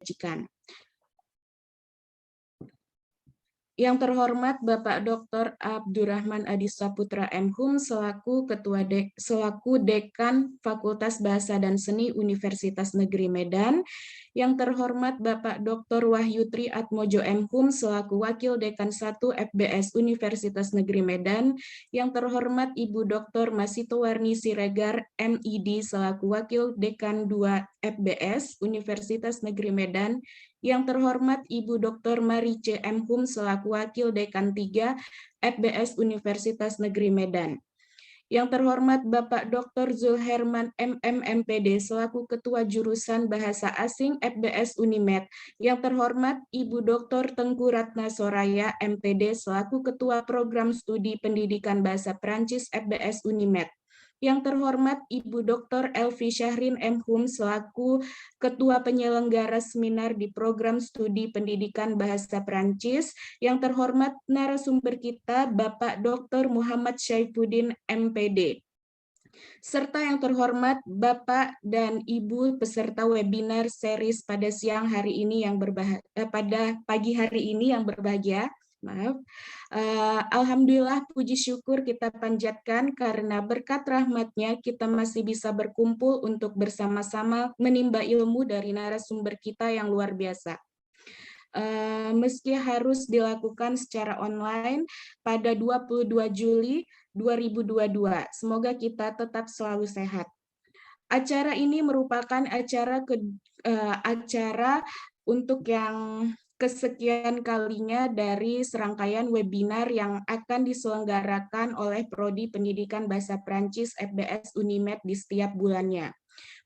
disajikan. Yang terhormat Bapak Dr. Abdurrahman Adi Saputra MHum selaku selaku Dekan Fakultas Bahasa dan Seni Universitas Negeri Medan. Yang terhormat Bapak Dr. Wahyu Tri Atmojo MHum selaku Wakil Dekan 1 FBS Universitas Negeri Medan. Yang terhormat Ibu Dr. Masito Warni Siregar MID selaku Wakil Dekan 2 FBS Universitas Negeri Medan. Yang terhormat Ibu Dr. Marice MHum selaku Wakil Dekan 3 FBS Universitas Negeri Medan. Yang terhormat Bapak Dr. Zulherman MMMPD selaku Ketua Jurusan Bahasa Asing FBS Unimed. Yang terhormat Ibu Dr. Tengku Ratna Soraya MPD selaku Ketua Program Studi Pendidikan Bahasa Perancis FBS Unimed. Yang terhormat Ibu Dr. Elvi Syahrin MHum selaku Ketua Penyelenggara Seminar di Program Studi Pendidikan Bahasa Perancis. Yang terhormat narasumber kita Bapak Dr. Muhammad Syaifuddin MPD. Serta yang terhormat Bapak dan Ibu peserta webinar series pada siang hari ini yang pada pagi hari ini yang berbahagia. Maaf. Alhamdulillah puji syukur kita panjatkan karena berkat rahmatnya kita masih bisa berkumpul untuk bersama-sama menimba ilmu dari narasumber kita yang luar biasa. Meski harus dilakukan secara online pada 22 Juli 2022. Semoga kita tetap selalu sehat. Acara ini merupakan acara untuk yang kesekian kalinya dari serangkaian webinar yang akan diselenggarakan oleh Prodi Pendidikan Bahasa Perancis FBS Unimed di setiap bulannya.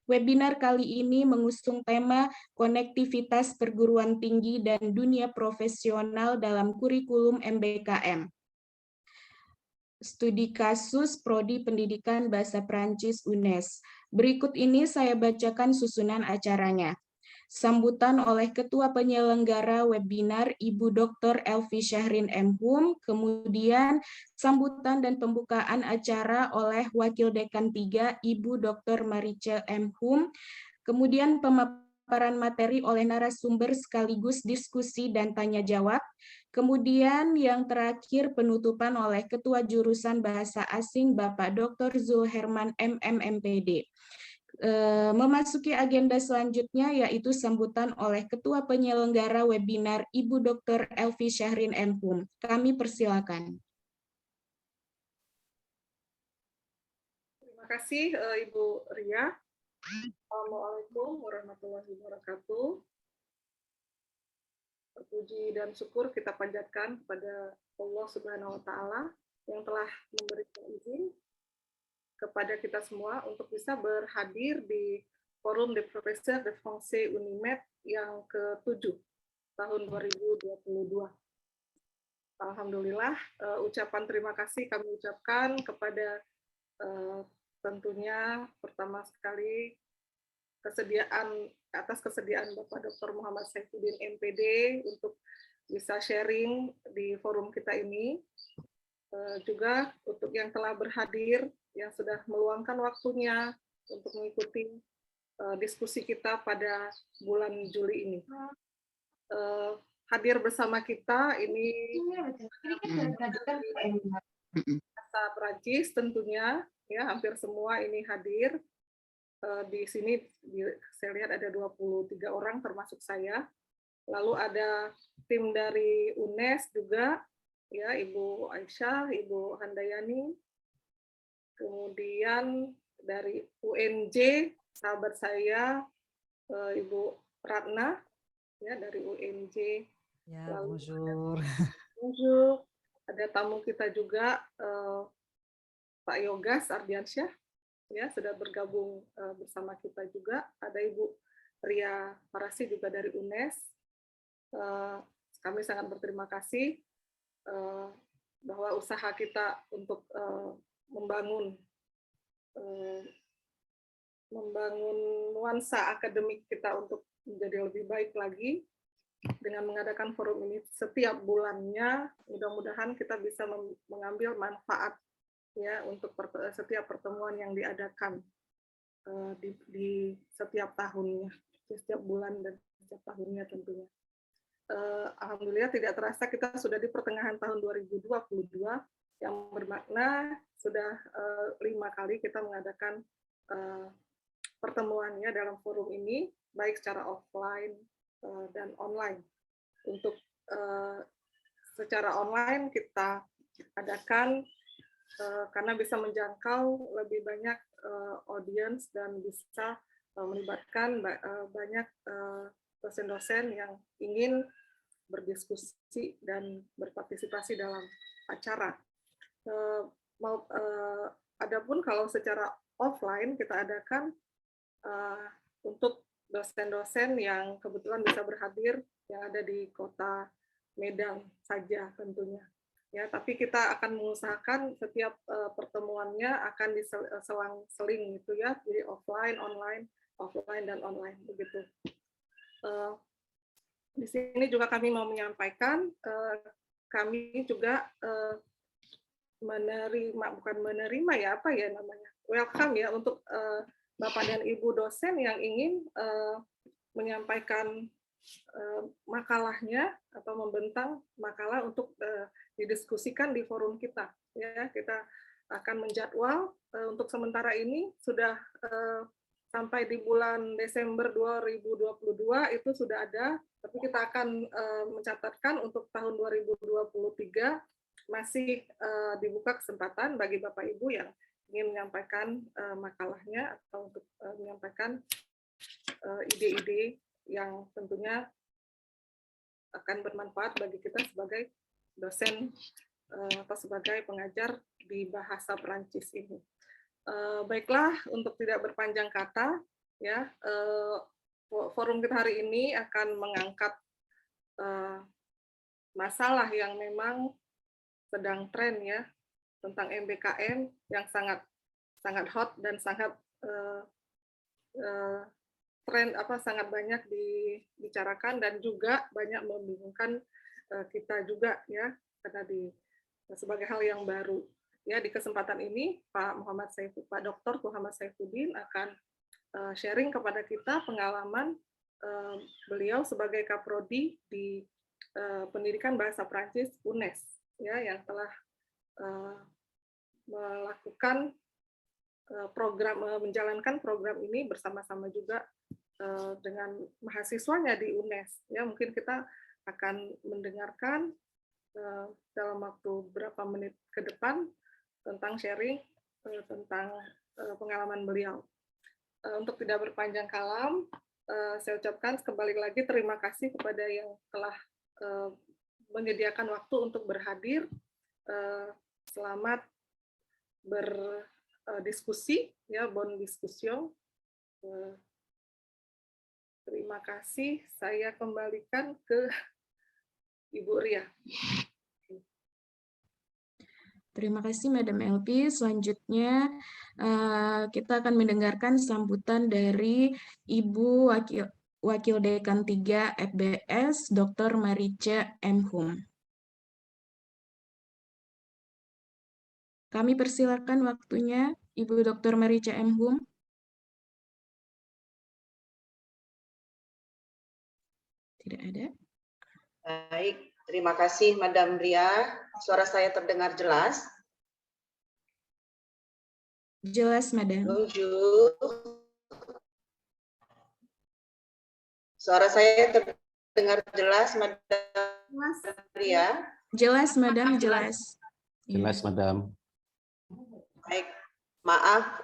Webinar kali ini mengusung tema konektivitas perguruan tinggi dan dunia profesional dalam kurikulum MBKM. Studi kasus Prodi Pendidikan Bahasa Perancis UNES. Berikut ini saya bacakan susunan acaranya. Sambutan oleh Ketua Penyelenggara Webinar Ibu Dr. Elvi Syahrin MHum, kemudian sambutan dan pembukaan acara oleh Wakil Dekan 3 Ibu Dr. Marice MHum, kemudian pemaparan materi oleh narasumber sekaligus diskusi dan tanya jawab, kemudian yang terakhir penutupan oleh Ketua Jurusan Bahasa Asing Bapak Dr. Zulherman MMMPD. Memasuki agenda selanjutnya yaitu sambutan oleh Ketua Penyelenggara Webinar Ibu Dr. Elvi Syahrin MHum. Kami persilakan. Terima kasih Ibu Ria. Assalamualaikum warahmatullahi wabarakatuh. Puji dan syukur kita panjatkan kepada Allah Subhanahu wa Ta'ala yang telah memberikan izin kepada kita semua untuk bisa berhadir di Forum des Professeurs de Français Unimed yang ke-7 tahun 2022. Alhamdulillah, ucapan terima kasih kami ucapkan kepada tentunya pertama sekali atas kesediaan Bapak Dr. Muhammad Syaifuddin MPD untuk bisa sharing di forum kita ini. Juga untuk yang telah berhadir, yang sudah meluangkan waktunya untuk mengikuti diskusi kita pada bulan Juli ini. Hadir bersama kita ini bahasa Perancis tentunya, ya hampir semua ini hadir. Di sini saya lihat ada 23 orang termasuk saya. Lalu ada tim dari UNES juga, ya Ibu Aisyah, Ibu Handayani, kemudian dari UNJ sahabat saya Ibu Ratna, ya dari UNJ. Ya, bonjour. Bonjour. Ada tamu kita juga Pak Yogas Ardiansyah, ya sudah bergabung bersama kita juga. Ada Ibu Ria Parasi juga dari UNES. Kami sangat berterima kasih bahwa usaha kita untuk membangun nuansa akademik kita untuk menjadi lebih baik lagi dengan mengadakan forum ini setiap bulannya. Mudah-mudahan kita bisa mengambil manfaat ya untuk setiap pertemuan yang diadakan di setiap tahunnya, setiap bulan dan setiap tahunnya tentunya. Alhamdulillah tidak terasa kita sudah di pertengahan tahun 2022, yang bermakna sudah 5 kali kita mengadakan pertemuannya dalam forum ini, baik secara offline dan online. Untuk secara online kita adakan karena bisa menjangkau lebih banyak audiens dan bisa melibatkan banyak dosen-dosen yang ingin berdiskusi dan berpartisipasi dalam acara. Adapun kalau secara offline kita adakan untuk dosen-dosen yang kebetulan bisa berhadir yang ada di kota Medan saja tentunya. Ya, tapi kita akan mengusahakan setiap pertemuannya akan diselang-seling gitu ya, jadi offline, dan online begitu. Di sini juga kami mau menyampaikan, kami juga welcome ya untuk Bapak dan Ibu dosen yang ingin menyampaikan makalahnya atau membentang makalah untuk didiskusikan di forum kita. Ya, kita akan menjadwal untuk sementara ini sudah sampai di bulan Desember 2022 itu sudah ada, tapi kita akan mencatatkan untuk tahun 2023 masih dibuka kesempatan bagi Bapak Ibu yang ingin menyampaikan makalahnya atau untuk menyampaikan ide-ide yang tentunya akan bermanfaat bagi kita sebagai dosen atau sebagai pengajar di bahasa Perancis ini. Baiklah, untuk tidak berpanjang kata, ya forum kita hari ini akan mengangkat masalah yang memang sedang tren ya tentang MBKM yang sangat hot dan sangat sangat banyak dibicarakan dan juga banyak membingungkan kita juga ya karena sebagai hal yang baru ya. Di kesempatan ini Pak Dr. Muhammad Saifuddin akan sharing kepada kita pengalaman beliau sebagai kaprodi di Pendidikan Bahasa Prancis UNES ya, yang telah melakukan menjalankan program ini bersama-sama juga dengan mahasiswanya di UNES. Ya, mungkin kita akan mendengarkan dalam waktu beberapa menit ke depan tentang sharing tentang pengalaman beliau. Untuk tidak berpanjang kalam, saya ucapkan kembali lagi terima kasih kepada yang telah menyediakan waktu untuk berhadir. Selamat berdiskusi, ya, bon discussion. Terima kasih. Saya kembalikan ke Ibu Ria. Terima kasih, Madam Elpi. Selanjutnya, kita akan mendengarkan sambutan dari Ibu Wakil Dekan 3 FBS, Dr. Marice M. Hum. Kami persilakan waktunya, Ibu Dr. Marice M. Hum. Tidak ada. Baik, terima kasih Madam Ria. Suara saya terdengar jelas? Jelas, Madam. Bonjour. Suara saya terdengar jelas, Madam Ria? Jelas, Madam, jelas. Jelas, Madam. Baik, maaf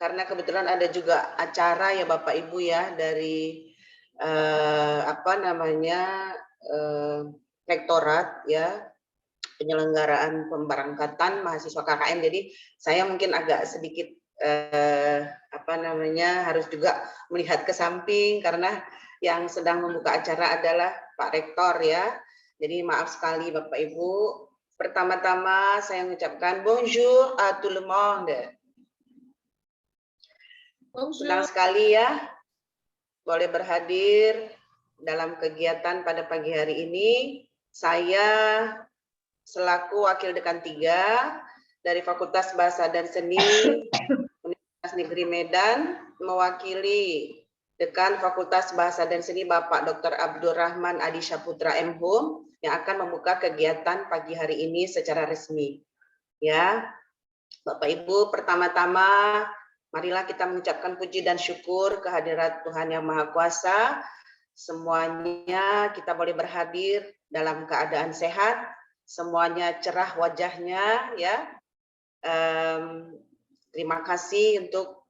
karena kebetulan ada juga acara ya Bapak Ibu ya dari rektorat ya, penyelenggaraan pemberangkatan mahasiswa KKN. Jadi saya mungkin agak sedikit harus juga melihat ke samping karena yang sedang membuka acara adalah Pak Rektor ya. Jadi maaf sekali Bapak Ibu. Pertama-tama saya mengucapkan bonjour à tout le monde. Senang sekali ya boleh berhadir dalam kegiatan pada pagi hari ini. Saya selaku Wakil Dekan 3 dari Fakultas Bahasa dan Seni Universitas Negeri Medan mewakili Dekan Fakultas Bahasa dan Seni Bapak Dr. Abdurrahman Adi Saputra MHum yang akan membuka kegiatan pagi hari ini secara resmi. Ya, Bapak Ibu, pertama-tama marilah kita mengucapkan puji dan syukur kehadirat Tuhan Yang Maha Kuasa. Semuanya kita boleh berhadir dalam keadaan sehat, semuanya cerah wajahnya, ya. Terima kasih untuk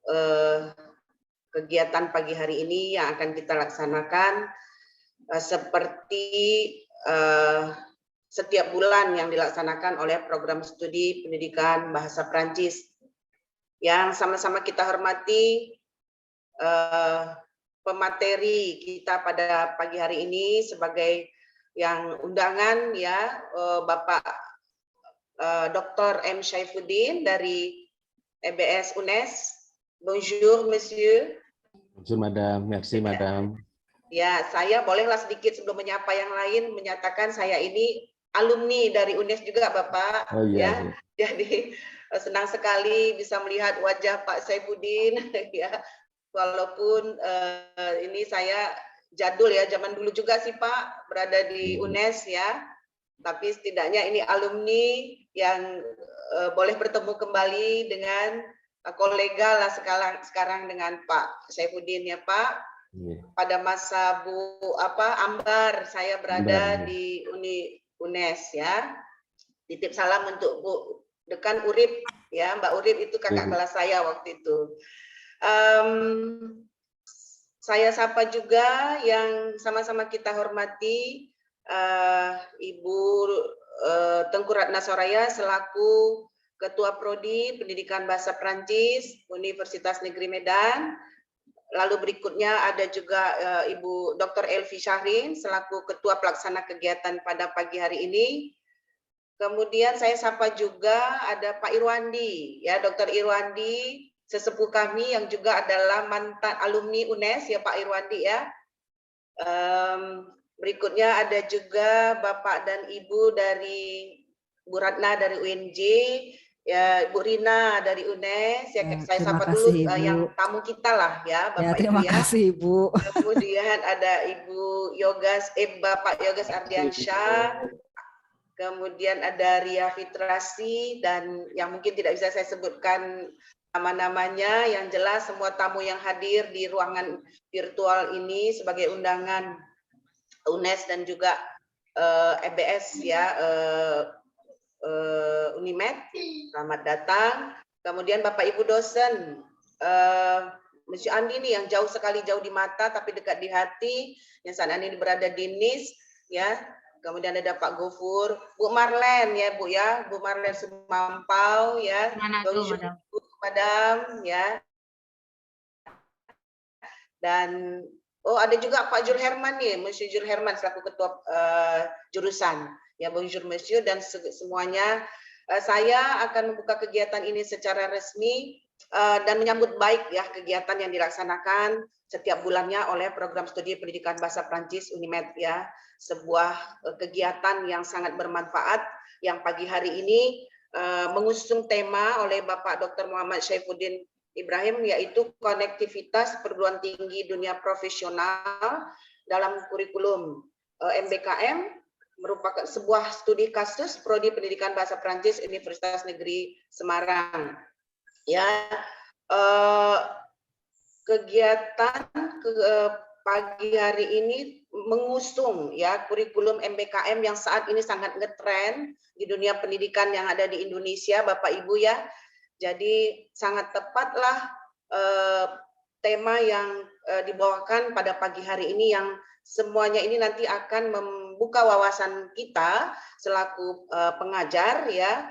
kegiatan pagi hari ini yang akan kita laksanakan seperti setiap bulan yang dilaksanakan oleh program studi pendidikan bahasa Prancis. Yang sama-sama kita hormati pemateri kita pada pagi hari ini sebagai yang undangan, ya, Bapak Dr. M. Syaifuddin dari EBS UNES. Bonjour, Monsieur. Bonjour, Madame. Merci, Madame. Ya, saya bolehlah sedikit sebelum menyapa yang lain menyatakan saya ini alumni dari UNES juga, Bapak. Oh iya. Ya, jadi senang sekali bisa melihat wajah Pak Syaifuddin. Ya, walaupun ini saya jadul ya, zaman dulu juga sih Pak berada di UNES ya. Tapi setidaknya ini alumni yang boleh bertemu kembali dengan kolega lah sekarang dengan Pak Syaifuddin ya Pak. Pada masa Ambar saya berada di UNES ya. Titip salam untuk Bu Dekan Urip ya, Mbak Urip itu kakak kelas saya waktu itu. Saya sapa juga yang sama-sama kita hormati Ibu Tengku Ratna Soraya selaku Ketua Prodi Pendidikan Bahasa Prancis Universitas Negeri Medan. Lalu berikutnya ada juga Ibu Dr. Elvi Syahrin selaku Ketua Pelaksana Kegiatan pada pagi hari ini. Kemudian saya sapa juga ada Pak Irwandi, ya Dr. Irwandi, sesepuh kami yang juga adalah mantan alumni UNES ya Pak Irwandi ya. Berikutnya ada juga Bapak dan Ibu dari Bu Ratna dari UNJ, ya Bu Rina dari UNES, ya saya sapa dulu yang tamu kita lah ya Bapak terima Ibu ya. Kasih Ibu. Kemudian ada Ibu Bapak Yogas Ardiansyah, kemudian ada Ria Fitrasi dan yang mungkin tidak bisa saya sebutkan nama-namanya, yang jelas semua tamu yang hadir di ruangan virtual ini sebagai undangan UNES dan juga EBS ya Unimed, selamat datang. Kemudian Bapak Ibu dosen, Monsieur Andi nih yang jauh sekali, jauh di mata tapi dekat di hati, yang saat ini berada di NIS ya. Kemudian ada Pak Gofur, Bu Marlen ya Bu ya, Bu Marlen Sumampau ya. Bonjour Madam ya. Dan ada juga Pak Jul Herman nih, Monsieur Jul Herman selaku ketua jurusan. Ya, bonjour Monsieur dan semuanya. Saya akan membuka kegiatan ini secara resmi dan menyambut baik ya kegiatan yang dilaksanakan setiap bulannya oleh program studi pendidikan bahasa Prancis Unimed ya. Sebuah kegiatan yang sangat bermanfaat yang pagi hari ini mengusung tema oleh Bapak Dr. Muhammad Syaifuddin Ibrahim, yaitu konektivitas perguruan tinggi dunia profesional dalam kurikulum MBKM, merupakan sebuah studi kasus prodi pendidikan bahasa Prancis Universitas Negeri Semarang. Ya, kegiatan pagi hari ini mengusung ya kurikulum MBKM yang saat ini sangat ngetren di dunia pendidikan yang ada di Indonesia, Bapak Ibu ya. Jadi sangat tepatlah tema yang dibawakan pada pagi hari ini yang semuanya ini nanti akan membuka wawasan kita selaku pengajar ya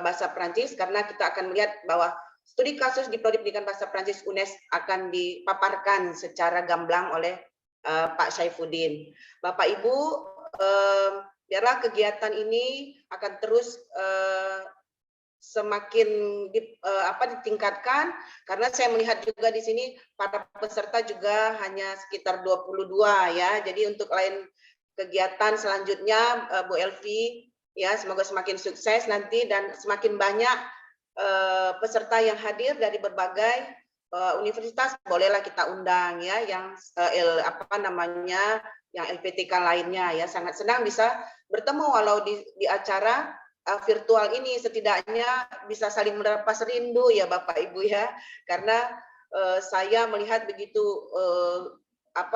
bahasa Prancis, karena kita akan melihat bahwa studi kasus di Prodi Pendidikan Bahasa Prancis UNES akan dipaparkan secara gamblang oleh Pak Syaifuddin. Bapak Ibu, biarlah kegiatan ini akan terus semakin ditingkatkan, karena saya melihat juga di sini para peserta juga hanya sekitar 22 ya. Jadi untuk lain kegiatan selanjutnya Bu Elvi ya, semoga semakin sukses nanti dan semakin banyak peserta yang hadir dari berbagai universitas bolehlah kita undang ya yang yang LPTK lainnya ya. Sangat senang bisa bertemu walau di acara virtual ini, setidaknya bisa saling melepas rindu ya Bapak Ibu ya, karena saya melihat begitu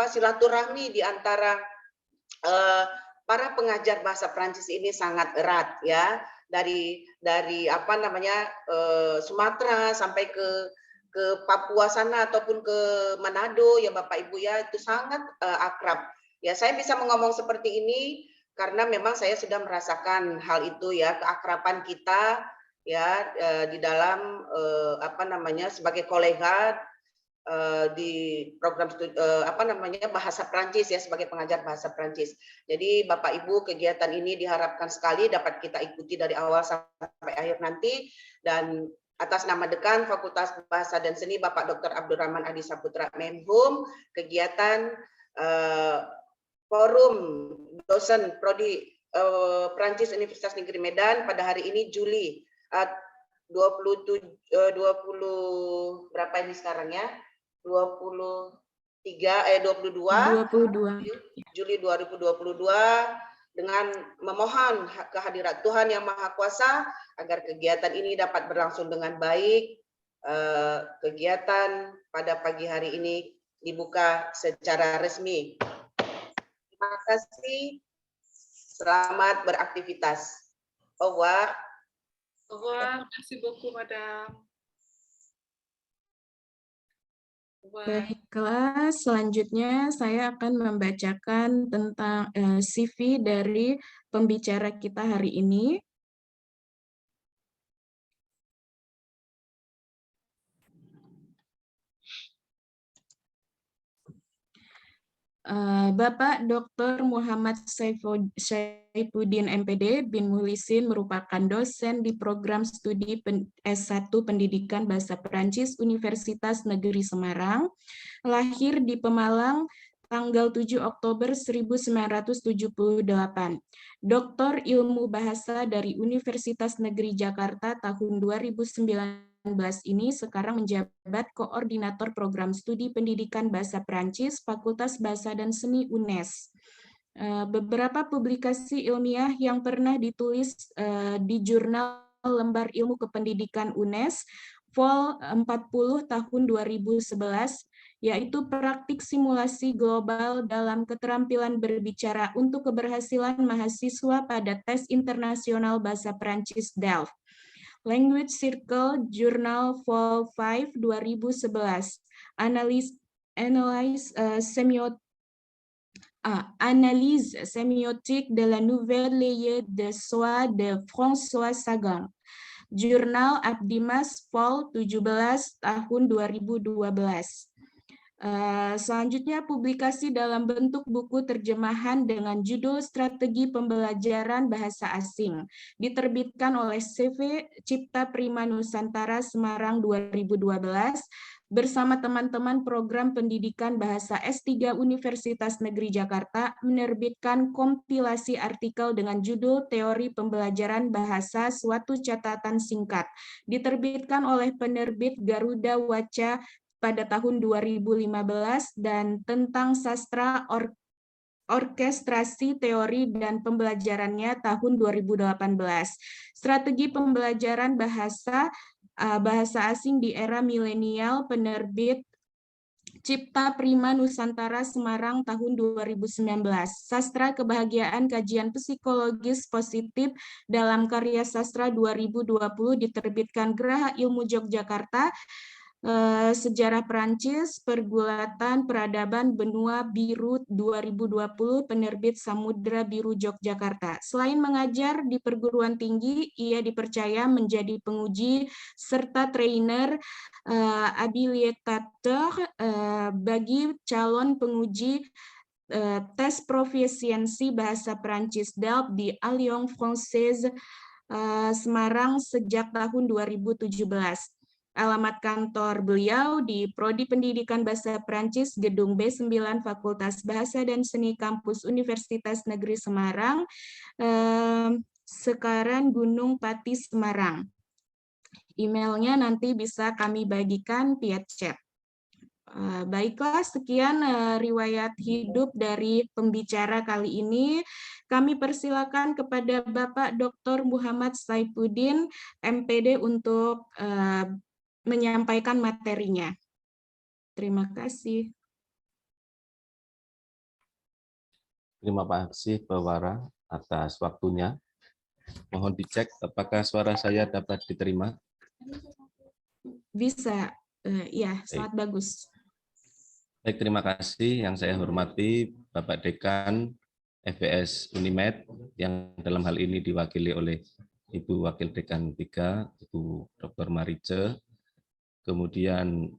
silaturahmi di antara para pengajar bahasa Prancis ini sangat erat ya, dari Sumatera sampai ke Papua sana ataupun ke Manado ya Bapak Ibu ya, itu sangat akrab. Ya, saya bisa ngomong seperti ini karena memang saya sudah merasakan hal itu ya, keakraban kita ya di dalam sebagai kolega di program bahasa Prancis ya, sebagai pengajar bahasa Prancis. Jadi Bapak Ibu, kegiatan ini diharapkan sekali dapat kita ikuti dari awal sampai akhir nanti, dan atas nama Dekan Fakultas Bahasa dan Seni Bapak Dr. Abdurrahman Adi Saputra Menhum, kegiatan Forum Dosen Prodi Prancis Universitas Negeri Medan pada hari ini Juli 22 Juli 2022 dengan memohon kehadirat Tuhan Yang Maha Kuasa agar kegiatan ini dapat berlangsung dengan baik. Kegiatan pada pagi hari ini dibuka secara resmi. Terima kasih. Selamat beraktivitas. Au revoir. Au revoir. Merci beaucoup, Madame. Baiklah, selanjutnya saya akan membacakan tentang CV dari pembicara kita hari ini. Bapak Dr. Muhammad Saifuddin MPD bin Muhlisin merupakan dosen di program studi S1 Pendidikan Bahasa Perancis Universitas Negeri Semarang. Lahir di Pemalang tanggal 7 Oktober 1978. Doktor Ilmu Bahasa dari Universitas Negeri Jakarta tahun 2019 ini sekarang menjabat Koordinator Program Studi Pendidikan Bahasa Perancis Fakultas Bahasa dan Seni UNES. Beberapa publikasi ilmiah yang pernah ditulis di Jurnal Lembar Ilmu Kependidikan UNES Vol 40 tahun 2011, yaitu praktik simulasi global dalam keterampilan berbicara untuk keberhasilan mahasiswa pada tes internasional bahasa Perancis Delft. Language Circle Journal Vol 5 2011. Analyse sémiotique de la nouvelle ligne de soi de François Sagan. Jurnal Abdimas Vol 17 tahun 2012. Selanjutnya publikasi dalam bentuk buku terjemahan dengan judul Strategi Pembelajaran Bahasa Asing, diterbitkan oleh CV Cipta Prima Nusantara Semarang 2012 bersama teman-teman program pendidikan bahasa S3 Universitas Negeri Jakarta menerbitkan kompilasi artikel dengan judul Teori Pembelajaran Bahasa Suatu Catatan Singkat, diterbitkan oleh penerbit Garuda Waca pada tahun 2015, dan tentang sastra orkestrasi teori dan pembelajarannya tahun 2018. Strategi pembelajaran bahasa asing di era milenial, penerbit Cipta Prima Nusantara Semarang tahun 2019. Sastra Kebahagiaan Kajian Psikologis Positif dalam Karya Sastra 2020 diterbitkan Geraha Ilmu Yogyakarta. Sejarah Perancis, Pergulatan Peradaban Benua Biru 2020, penerbit Samudra Biru Yogyakarta. Selain mengajar di perguruan tinggi, ia dipercaya menjadi penguji serta trainer habilitateur bagi calon penguji tes profisiensi bahasa Perancis Delft di Alliance Française Semarang sejak tahun 2017. Alamat kantor beliau di Prodi Pendidikan Bahasa Perancis, Gedung B9, Fakultas Bahasa dan Seni Kampus Universitas Negeri Semarang, Sekaran Gunung Pati, Semarang. Emailnya nanti bisa kami bagikan via chat. Baiklah, sekian riwayat hidup dari pembicara kali ini. Kami persilakan kepada Bapak Dr. Muhammad Saifuddin, MPD, untuk menyampaikan materinya. Terima kasih. Terima kasih Pak Wara atas waktunya. Mohon dicek apakah suara saya dapat diterima. Bisa, ya, sangat bagus. Baik, terima kasih. Yang saya hormati Bapak Dekan FPS Unimed yang dalam hal ini diwakili oleh Ibu Wakil Dekan 3, Ibu Dr. Marice. Kemudian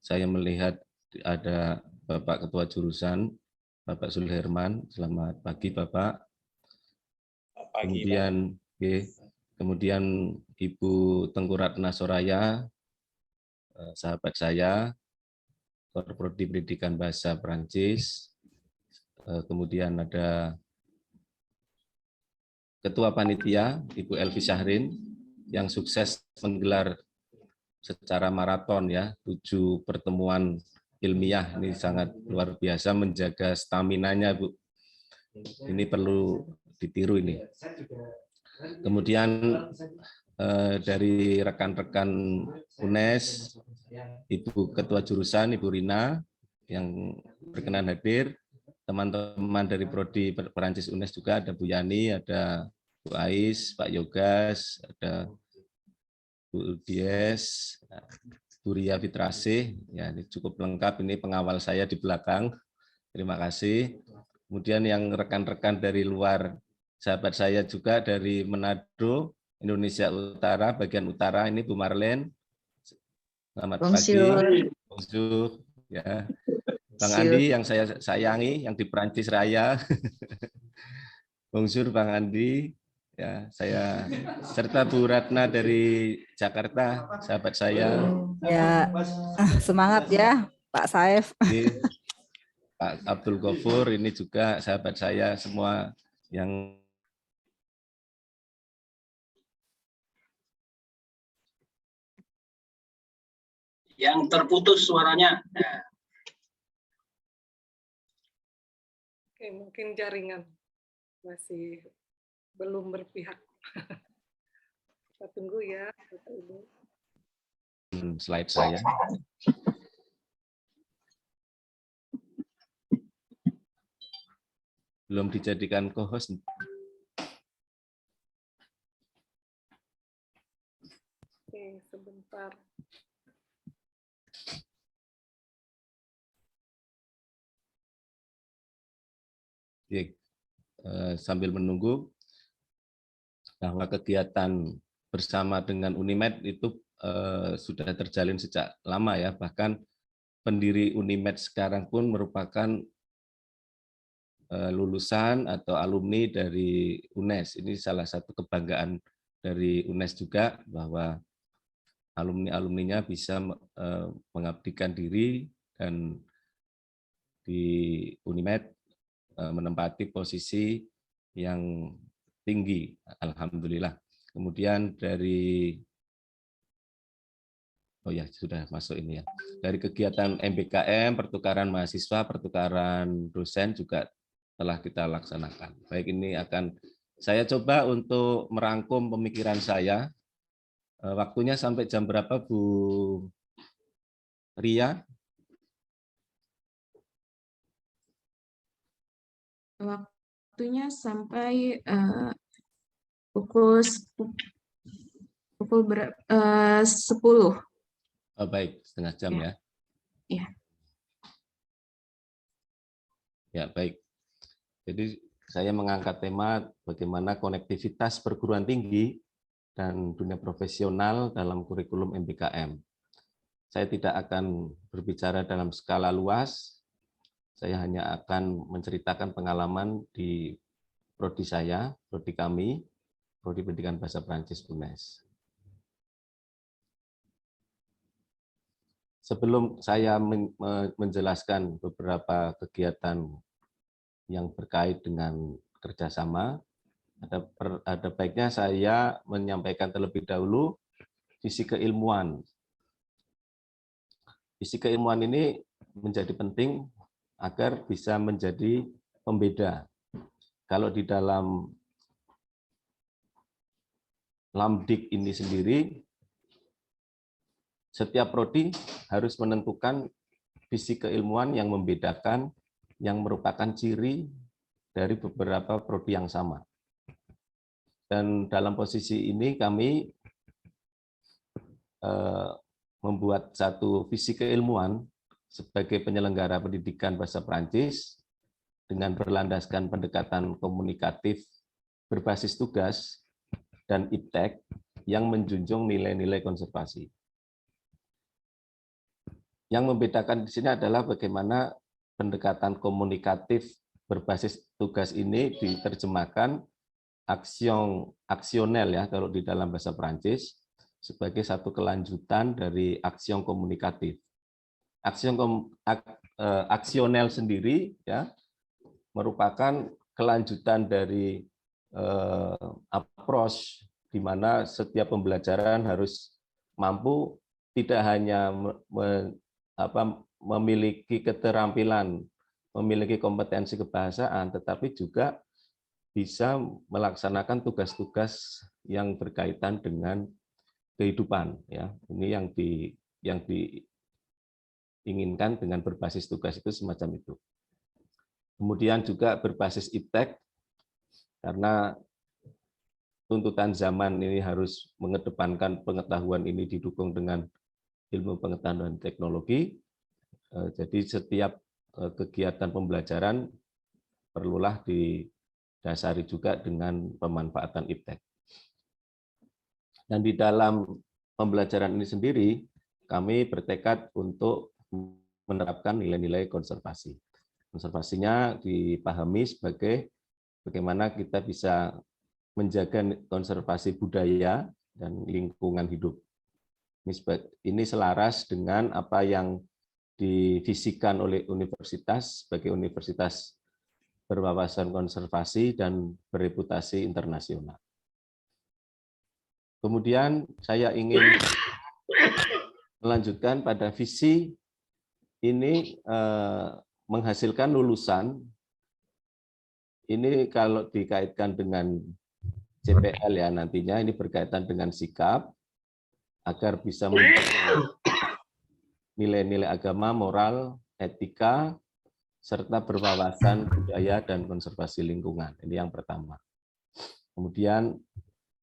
saya melihat ada Bapak Ketua Jurusan, Bapak Sulherman. Selamat pagi, Bapak. Kemudian Ibu Tengku Ratna Soraya, sahabat saya, Prodi Pendidikan Bahasa Perancis. Kemudian ada Ketua Panitia, Ibu Elvi Syahrin, yang sukses menggelar secara maraton ya, 7 pertemuan ilmiah. Ini sangat luar biasa menjaga staminanya, Bu. Ini perlu ditiru ini. Kemudian dari rekan-rekan UNES, Ibu Ketua Jurusan, Ibu Rina, yang berkenan hadir, teman-teman dari Prodi Perancis UNES juga, ada Bu Yani, ada Bu Ais, Pak Yogas, ada Bu Dies, Bu Ria Fitrasih, ya ini cukup lengkap, ini pengawal saya di belakang, terima kasih. Kemudian yang rekan-rekan dari luar, sahabat saya juga dari Manado, Indonesia Utara, bagian utara, ini Bu Marlen, selamat pagi. Bonjour. Ya. Bang Andi yang saya sayangi, yang di Perancis Raya. Bonjour Bang Andi. Ya, saya serta Bu Ratna dari Jakarta, sahabat saya. Ya, semangat ya Pak Saif. Ini Pak Abdul Ghafur, ini juga sahabat saya semua yang terputus suaranya. Oke, mungkin jaringan masih belum berpihak. Kita tunggu ya, Bapak Ibu. slide saya. Belum dijadikan co-host. Oke, sebentar. Sambil menunggu, bahwa kegiatan bersama dengan Unimed itu sudah terjalin sejak lama ya, bahkan pendiri Unimed sekarang pun merupakan lulusan atau alumni dari UNES. Ini salah satu kebanggaan dari UNES juga, bahwa alumni-alumninya bisa mengabdikan diri dan di Unimed menempati posisi yang tinggi, alhamdulillah. Kemudian dari sudah masuk ini ya. Dari kegiatan MBKM, pertukaran mahasiswa, pertukaran dosen juga telah kita laksanakan. Baik, ini akan saya coba untuk merangkum pemikiran saya. Waktunya sampai jam berapa, Bu Ria? Waktunya sampai pukul 10. Oh, baik, setengah jam ya. Ya. Ya, baik. Jadi saya mengangkat tema bagaimana konektivitas perguruan tinggi dan dunia profesional dalam kurikulum MBKM. Saya tidak akan berbicara dalam skala luas, saya hanya akan menceritakan pengalaman di prodi saya, prodi kami, Prodi Pendidikan Bahasa Perancis UNES. Sebelum saya menjelaskan beberapa kegiatan yang berkait dengan kerjasama, ada baiknya saya menyampaikan terlebih dahulu sisi keilmuan. Sisi keilmuan ini menjadi penting agar bisa menjadi pembeda. Kalau di dalam Lamdik ini sendiri, setiap prodi harus menentukan visi keilmuan yang membedakan, yang merupakan ciri dari beberapa prodi yang sama. Dan dalam posisi ini kami membuat satu visi keilmuan sebagai penyelenggara pendidikan bahasa Perancis dengan berlandaskan pendekatan komunikatif berbasis tugas dan iptek yang menjunjung nilai-nilai konservasi. Yang membedakan di sini adalah bagaimana pendekatan komunikatif berbasis tugas ini diterjemahkan aksionel ya kalau di dalam bahasa Perancis sebagai satu kelanjutan dari aksion komunikatif. Aksionel sendiri ya merupakan kelanjutan dari approach di mana setiap pembelajaran harus mampu tidak hanya memiliki keterampilan, memiliki kompetensi kebahasaan, tetapi juga bisa melaksanakan tugas-tugas yang berkaitan dengan kehidupan. Ya, ini yang diinginkan dengan berbasis tugas itu semacam itu. Kemudian juga berbasis iptek, karena tuntutan zaman ini harus mengedepankan pengetahuan ini didukung dengan ilmu pengetahuan dan teknologi. Jadi setiap kegiatan pembelajaran perlulah didasari juga dengan pemanfaatan iptek. Dan di dalam pembelajaran ini sendiri, kami bertekad untuk menerapkan nilai-nilai konservasi. Konservasinya dipahami sebagai bagaimana kita bisa menjaga konservasi budaya dan lingkungan hidup. Ini selaras dengan apa yang divisikan oleh universitas sebagai universitas berwawasan konservasi dan bereputasi internasional. Kemudian saya ingin melanjutkan pada visi ini menghasilkan lulusan. Ini kalau dikaitkan dengan CPL ya nantinya ini berkaitan dengan sikap agar bisa mendukung nilai-nilai agama, moral, etika, serta berwawasan budaya dan konservasi lingkungan. Ini yang pertama. Kemudian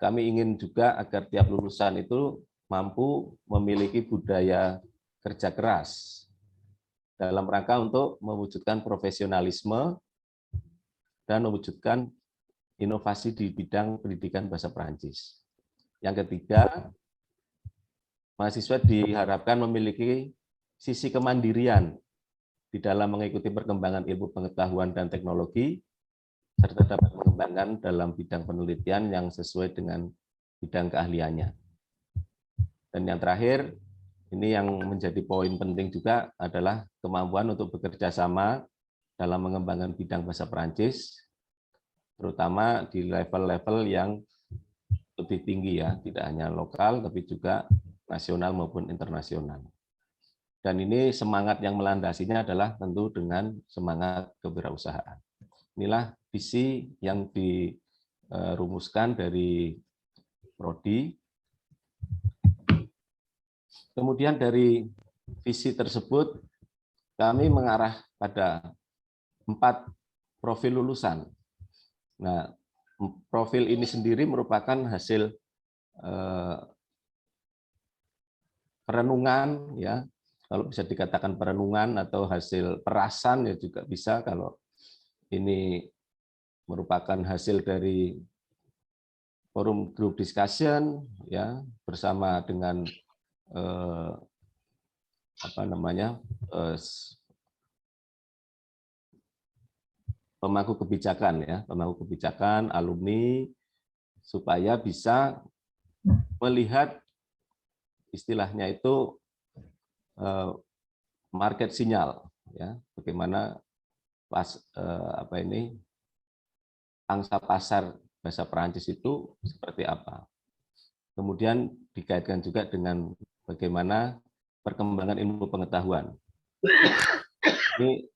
kami ingin juga agar tiap lulusan itu mampu memiliki budaya kerja keras dalam rangka untuk mewujudkan profesionalisme dan mewujudkan inovasi di bidang pendidikan bahasa Perancis. Yang ketiga, mahasiswa diharapkan memiliki sisi kemandirian di dalam mengikuti perkembangan ilmu pengetahuan dan teknologi, serta dapat mengembangkan dalam bidang penelitian yang sesuai dengan bidang keahliannya. Dan yang terakhir, ini yang menjadi poin penting juga adalah kemampuan untuk bekerja sama dalam mengembangkan bidang bahasa Perancis, terutama di level-level yang lebih tinggi ya, tidak hanya lokal, tapi juga nasional maupun internasional. Dan ini semangat yang melandasinya adalah tentu dengan semangat kewirausahaan. Inilah visi yang dirumuskan dari Prodi. Kemudian dari visi tersebut, kami mengarah pada 4 profil lulusan. Nah, profil ini sendiri merupakan hasil perenungan, ya, kalau bisa dikatakan perenungan atau hasil perasan ya juga bisa kalau ini merupakan hasil dari forum group discussion, ya, bersama dengan pemangku kebijakan ya, pemangku kebijakan, alumni, supaya bisa melihat istilahnya itu market sinyal ya, bagaimana pangsa pasar bahasa Perancis itu seperti apa. Kemudian dikaitkan juga dengan bagaimana perkembangan ilmu pengetahuan. Ini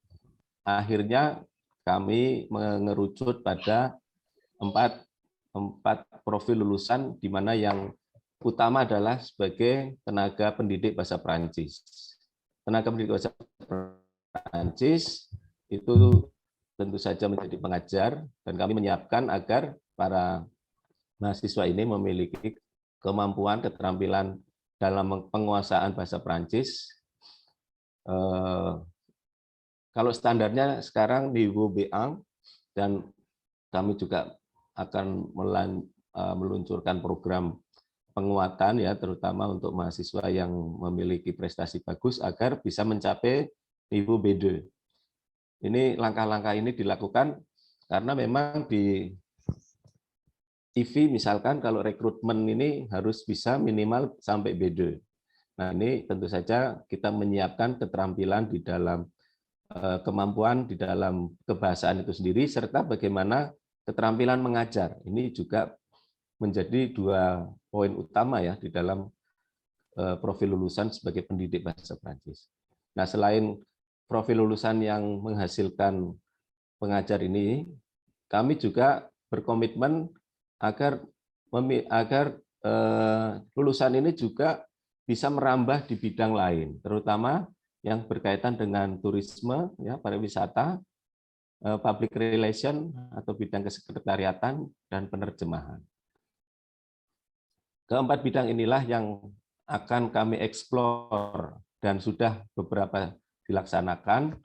akhirnya kami mengerucut pada empat profil lulusan, di mana yang utama adalah sebagai tenaga pendidik bahasa Perancis. Tenaga pendidik bahasa Perancis itu tentu saja menjadi pengajar, dan kami menyiapkan agar para mahasiswa ini memiliki kemampuan, keterampilan dalam penguasaan bahasa Perancis. Kalau standarnya sekarang di WBA, dan kami juga akan meluncurkan program penguatan ya, terutama untuk mahasiswa yang memiliki prestasi bagus agar bisa mencapai niveau B2. Ini langkah-langkah ini dilakukan karena memang di TV misalkan kalau rekrutmen ini harus bisa minimal sampai B2. Nah, ini tentu saja kita menyiapkan keterampilan di dalam kemampuan di dalam kebahasaan itu sendiri, serta bagaimana keterampilan mengajar. Ini juga menjadi 2 poin utama ya di dalam profil lulusan sebagai pendidik bahasa Prancis. Nah, selain profil lulusan yang menghasilkan pengajar ini, kami juga berkomitmen agar lulusan ini juga bisa merambah di bidang lain, terutama yang berkaitan dengan turisme, ya, pariwisata, public relation atau bidang kesekretariatan dan penerjemahan. Keempat bidang inilah yang akan kami eksplor dan sudah beberapa dilaksanakan.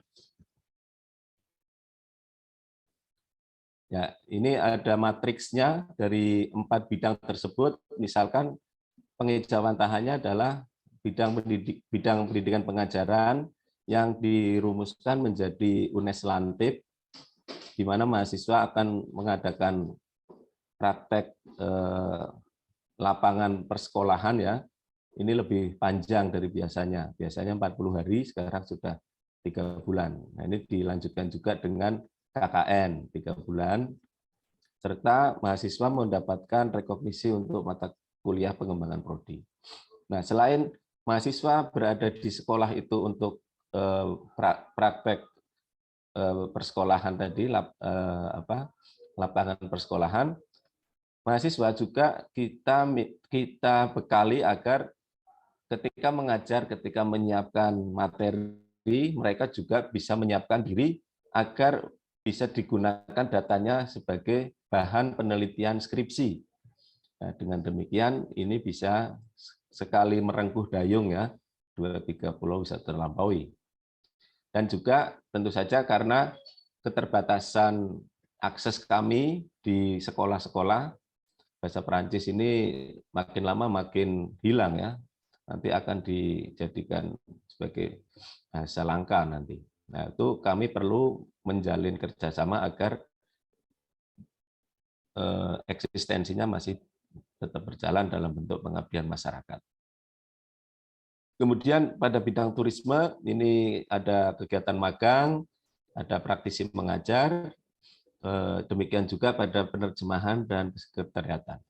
Ya, ini ada matriksnya dari 4 bidang tersebut. Misalkan pengejawantahannya adalah bidang pendidikan pengajaran yang dirumuskan menjadi UNES Lantip, di mana mahasiswa akan mengadakan praktek lapangan persekolahan ya. Ini lebih panjang dari biasanya. Biasanya 40 hari, sekarang sudah 3 bulan. Nah, ini dilanjutkan juga dengan KKN 3 bulan, serta mahasiswa mendapatkan rekognisi untuk mata kuliah pengembangan prodi. Nah, selain mahasiswa berada di sekolah itu untuk praktek persekolahan tadi, lapangan persekolahan, mahasiswa juga kita bekali agar ketika mengajar, ketika menyiapkan materi, mereka juga bisa menyiapkan diri agar bisa digunakan datanya sebagai bahan penelitian skripsi. Nah, dengan demikian ini bisa sekali merengkuh dayung ya, 2-3 pulau bisa terlampaui. Dan juga tentu saja karena keterbatasan akses kami di sekolah-sekolah, bahasa Perancis ini makin lama makin hilang ya. Nanti akan dijadikan sebagai bahasa langka nanti. Nah, itu kami perlu menjalin kerjasama agar eksistensinya masih tetap berjalan dalam bentuk pengabdian masyarakat. Kemudian pada bidang turisme, ini ada kegiatan magang, ada praktisi mengajar, demikian juga pada penerjemahan dan kesekretariatan.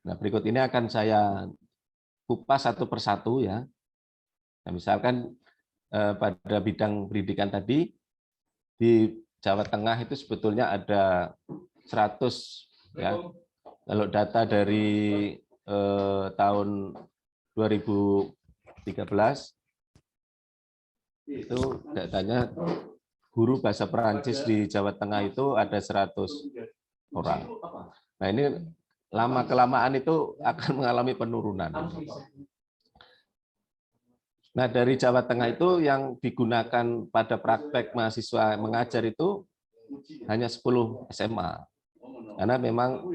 Nah, berikut ini akan saya kupas satu persatu ya. Nah, misalkan pada bidang pendidikan tadi, di Jawa Tengah itu sebetulnya ada 100 ya. Kalau data dari tahun 2013 itu datanya guru bahasa Perancis di Jawa Tengah itu ada 100 orang. Nah, ini lama-kelamaan itu akan mengalami penurunan. Nah, dari Jawa Tengah itu yang digunakan pada praktek mahasiswa mengajar itu hanya 10 SMA. Karena memang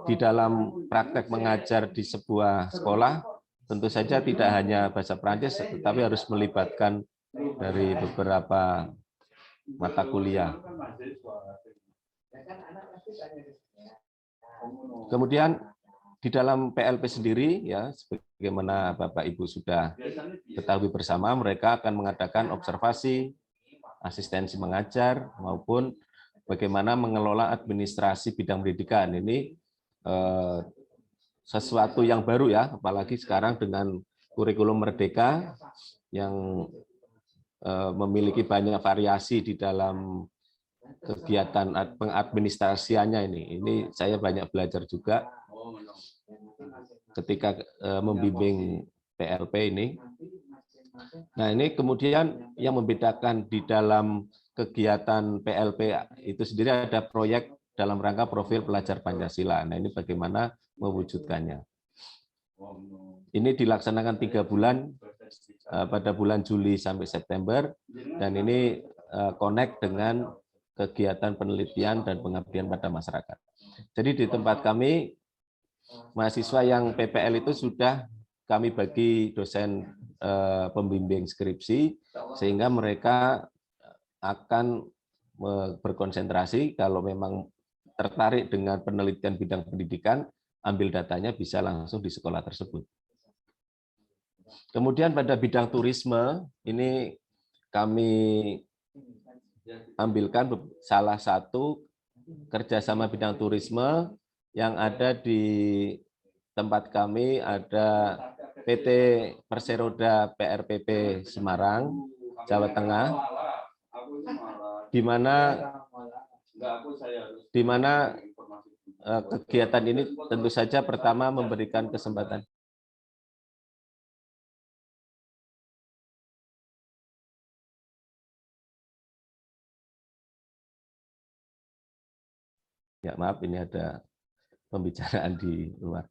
di dalam praktek mengajar di sebuah sekolah, tentu saja tidak hanya bahasa Perancis, tetapi harus melibatkan dari beberapa mata kuliah. Kemudian di dalam PLP sendiri, ya, sebagaimana Bapak Ibu sudah ketahui bersama, mereka akan mengadakan observasi, asistensi mengajar, maupun bagaimana mengelola administrasi bidang pendidikan. Ini sesuatu yang baru ya, apalagi sekarang dengan kurikulum merdeka yang memiliki banyak variasi di dalam kegiatan pengadministrasiannya ini. Ini saya banyak belajar juga ketika membimbing PLP ini. Nah, ini kemudian yang membedakan di dalam kegiatan PLP itu sendiri ada proyek dalam rangka profil pelajar Pancasila. Nah, ini bagaimana mewujudkannya. Ini dilaksanakan 3 bulan pada bulan Juli sampai September, dan ini connect dengan kegiatan penelitian dan pengabdian pada masyarakat. Jadi di tempat kami, mahasiswa yang PPL itu sudah kami bagi dosen pembimbing skripsi, sehingga mereka akan berkonsentrasi kalau memang tertarik dengan penelitian bidang pendidikan, ambil datanya bisa langsung di sekolah tersebut. Kemudian pada bidang turisme, ini kami ambilkan salah satu kerjasama bidang turisme yang ada di tempat kami, ada PT Perseroda PRPP Semarang, Jawa Tengah, di mana kegiatan ini tentu saja pertama memberikan kesempatan. Ya, maaf, ini ada pembicaraan di luar.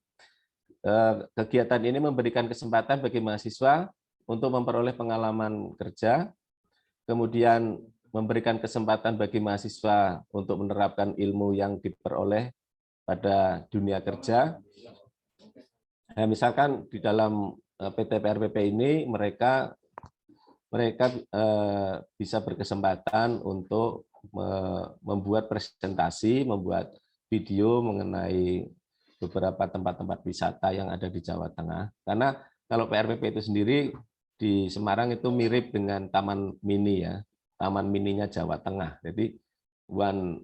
Kegiatan ini memberikan kesempatan bagi mahasiswa untuk memperoleh pengalaman kerja, kemudian memberikan kesempatan bagi mahasiswa untuk menerapkan ilmu yang diperoleh pada dunia kerja. Nah, misalkan di dalam PT PRPP ini mereka bisa berkesempatan untuk membuat presentasi, membuat video mengenai beberapa tempat-tempat wisata yang ada di Jawa Tengah. Karena kalau PRPP itu sendiri di Semarang itu mirip dengan Taman Mini ya, Taman Mininya Jawa Tengah. Jadi one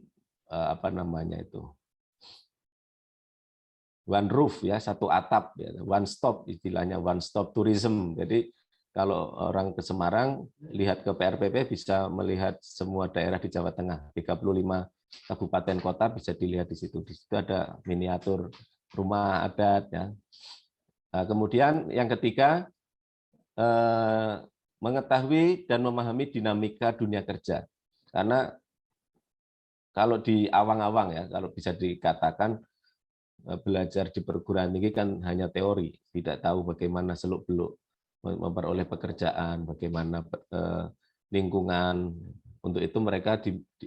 roof ya, satu atap ya, one stop istilahnya, one stop tourism. Jadi kalau orang ke Semarang lihat ke PRPP bisa melihat semua daerah di Jawa Tengah, 35 kabupaten kota bisa dilihat di situ. Di situ ada miniatur rumah adat ya. Nah, kemudian yang ketiga, mengetahui dan memahami dinamika dunia kerja. Karena kalau di awang-awang ya, kalau bisa dikatakan belajar di perguruan tinggi kan hanya teori, tidak tahu bagaimana seluk-beluk memperoleh pekerjaan, bagaimana lingkungan. Untuk itu mereka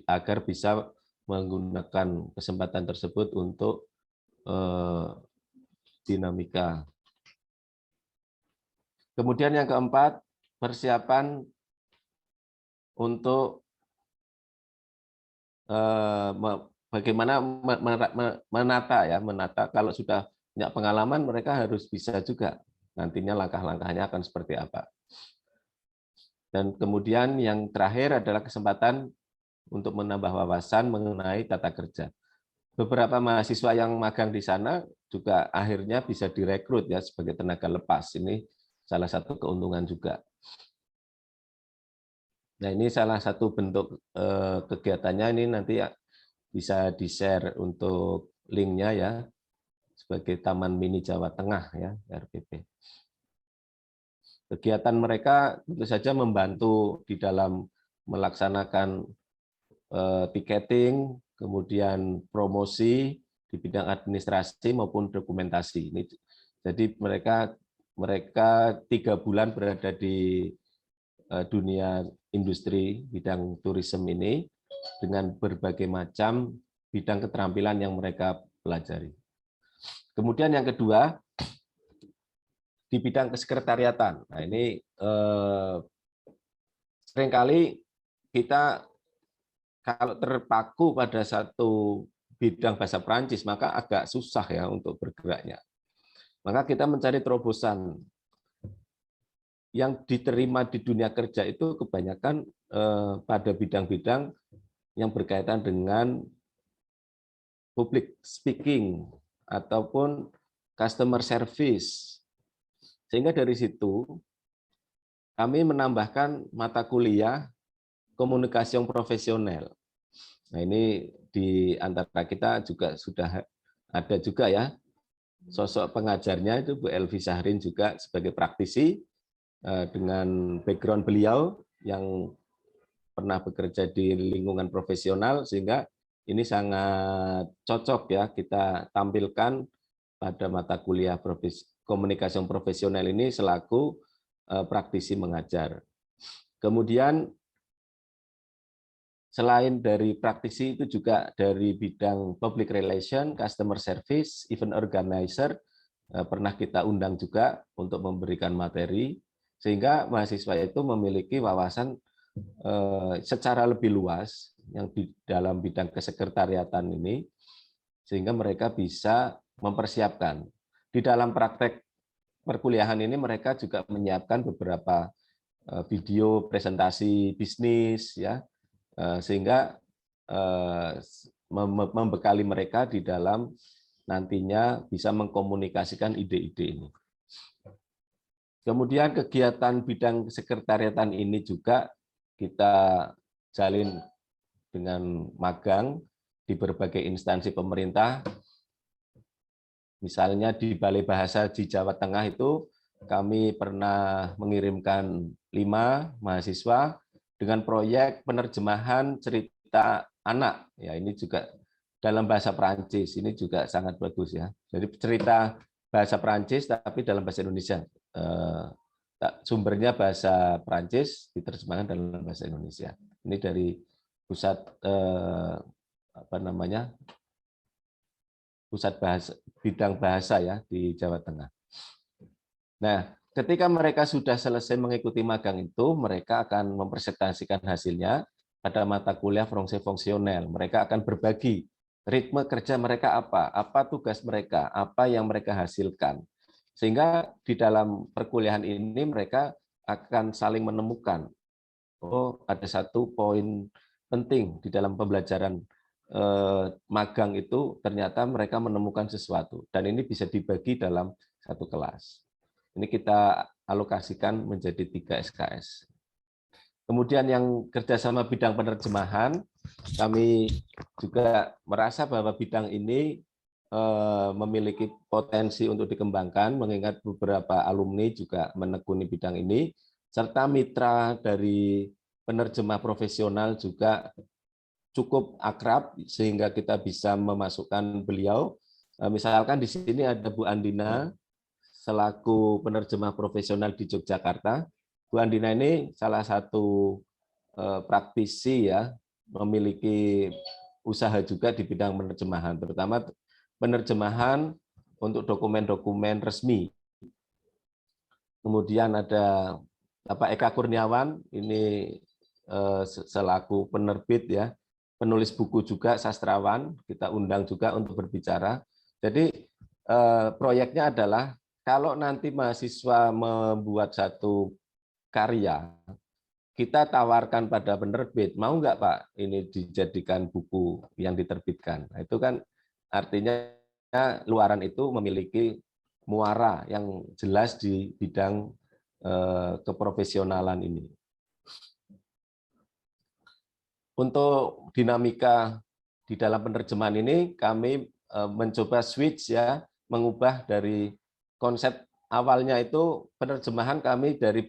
agar bisa menggunakan kesempatan tersebut untuk dinamika. Kemudian yang keempat, persiapan untuk bagaimana menata. Kalau sudah punya pengalaman, mereka harus bisa juga nantinya langkah-langkahnya akan seperti apa. Dan kemudian yang terakhir adalah kesempatan untuk menambah wawasan mengenai tata kerja. Beberapa mahasiswa yang magang di sana juga akhirnya bisa direkrut ya sebagai tenaga lepas. Ini salah satu keuntungan juga. Nah, ini salah satu bentuk kegiatannya, ini nanti bisa di-share untuk linknya ya, sebagai Taman Mini Jawa Tengah ya, RPP. Kegiatan mereka tentu saja membantu di dalam melaksanakan tiketing, kemudian promosi di bidang administrasi maupun dokumentasi. Ini, jadi mereka 3 bulan berada di dunia industri bidang turisme ini dengan berbagai macam bidang keterampilan yang mereka pelajari. Kemudian yang kedua, di bidang kesekretariatan. Nah, ini seringkali kita kalau terpaku pada satu bidang bahasa Perancis, maka agak susah ya untuk bergeraknya. Maka kita mencari terobosan. Yang diterima di dunia kerja itu kebanyakan pada bidang-bidang yang berkaitan dengan public speaking ataupun customer service. Sehingga dari situ kami menambahkan mata kuliah komunikasi profesional. Nah, ini di antara kita juga sudah ada juga ya sosok pengajarnya itu Bu Elvi Syahrin juga sebagai praktisi dengan background beliau yang pernah bekerja di lingkungan profesional, sehingga ini sangat cocok ya kita tampilkan pada mata kuliah komunikasi profesional ini selaku praktisi mengajar. Kemudian selain dari praktisi itu juga dari bidang public relation, customer service, event organizer, pernah kita undang juga untuk memberikan materi, sehingga mahasiswa itu memiliki wawasan secara lebih luas yang di dalam bidang kesekretariatan ini, sehingga mereka bisa mempersiapkan. Di dalam praktek perkuliahan ini mereka juga menyiapkan beberapa video presentasi bisnis ya, sehingga membekali mereka di dalam nantinya bisa mengkomunikasikan ide-ide ini. Kemudian kegiatan bidang sekretariatan ini juga kita jalin dengan magang di berbagai instansi pemerintah. Misalnya di Balai Bahasa di Jawa Tengah itu kami pernah mengirimkan 5 mahasiswa dengan proyek penerjemahan cerita anak. Ya, ini juga dalam bahasa Perancis, ini juga sangat bagus ya. Jadi cerita bahasa Perancis tapi dalam bahasa Indonesia. Sumbernya bahasa Perancis diterjemahkan dalam bahasa Indonesia. Ini dari pusat pusat bahasa bidang bahasa ya di Jawa Tengah. Nah, ketika mereka sudah selesai mengikuti magang itu, mereka akan mempresentasikan hasilnya pada mata kuliah fungsional. Mereka akan berbagi ritme kerja mereka apa tugas mereka, apa yang mereka hasilkan. Sehingga di dalam perkuliahan ini mereka akan saling menemukan, oh ada satu poin penting di dalam pembelajaran magang itu, ternyata mereka menemukan sesuatu, dan ini bisa dibagi dalam satu kelas. Ini kita alokasikan menjadi 3 SKS. Kemudian yang kerjasama bidang penerjemahan, kami juga merasa bahwa bidang ini memiliki potensi untuk dikembangkan, mengingat beberapa alumni juga menekuni bidang ini, serta mitra dari penerjemah profesional juga cukup akrab sehingga kita bisa memasukkan beliau. Misalkan di sini ada Bu Andina selaku penerjemah profesional di Yogyakarta. Bu Andina ini salah satu praktisi ya, memiliki usaha juga di bidang penerjemahan, terutama penerjemahan untuk dokumen-dokumen resmi. Kemudian ada Bapak Eka Kurniawan, ini selaku penerbit ya, penulis buku juga, sastrawan, kita undang juga untuk berbicara. Jadi proyeknya adalah kalau nanti mahasiswa membuat satu karya, kita tawarkan pada penerbit, mau nggak Pak ini dijadikan buku yang diterbitkan. Nah, itu kan artinya luaran itu memiliki muara yang jelas di bidang keprofesionalan ini. Untuk dinamika di dalam penerjemahan ini, kami mencoba switch ya, mengubah dari konsep awalnya itu penerjemahan kami dari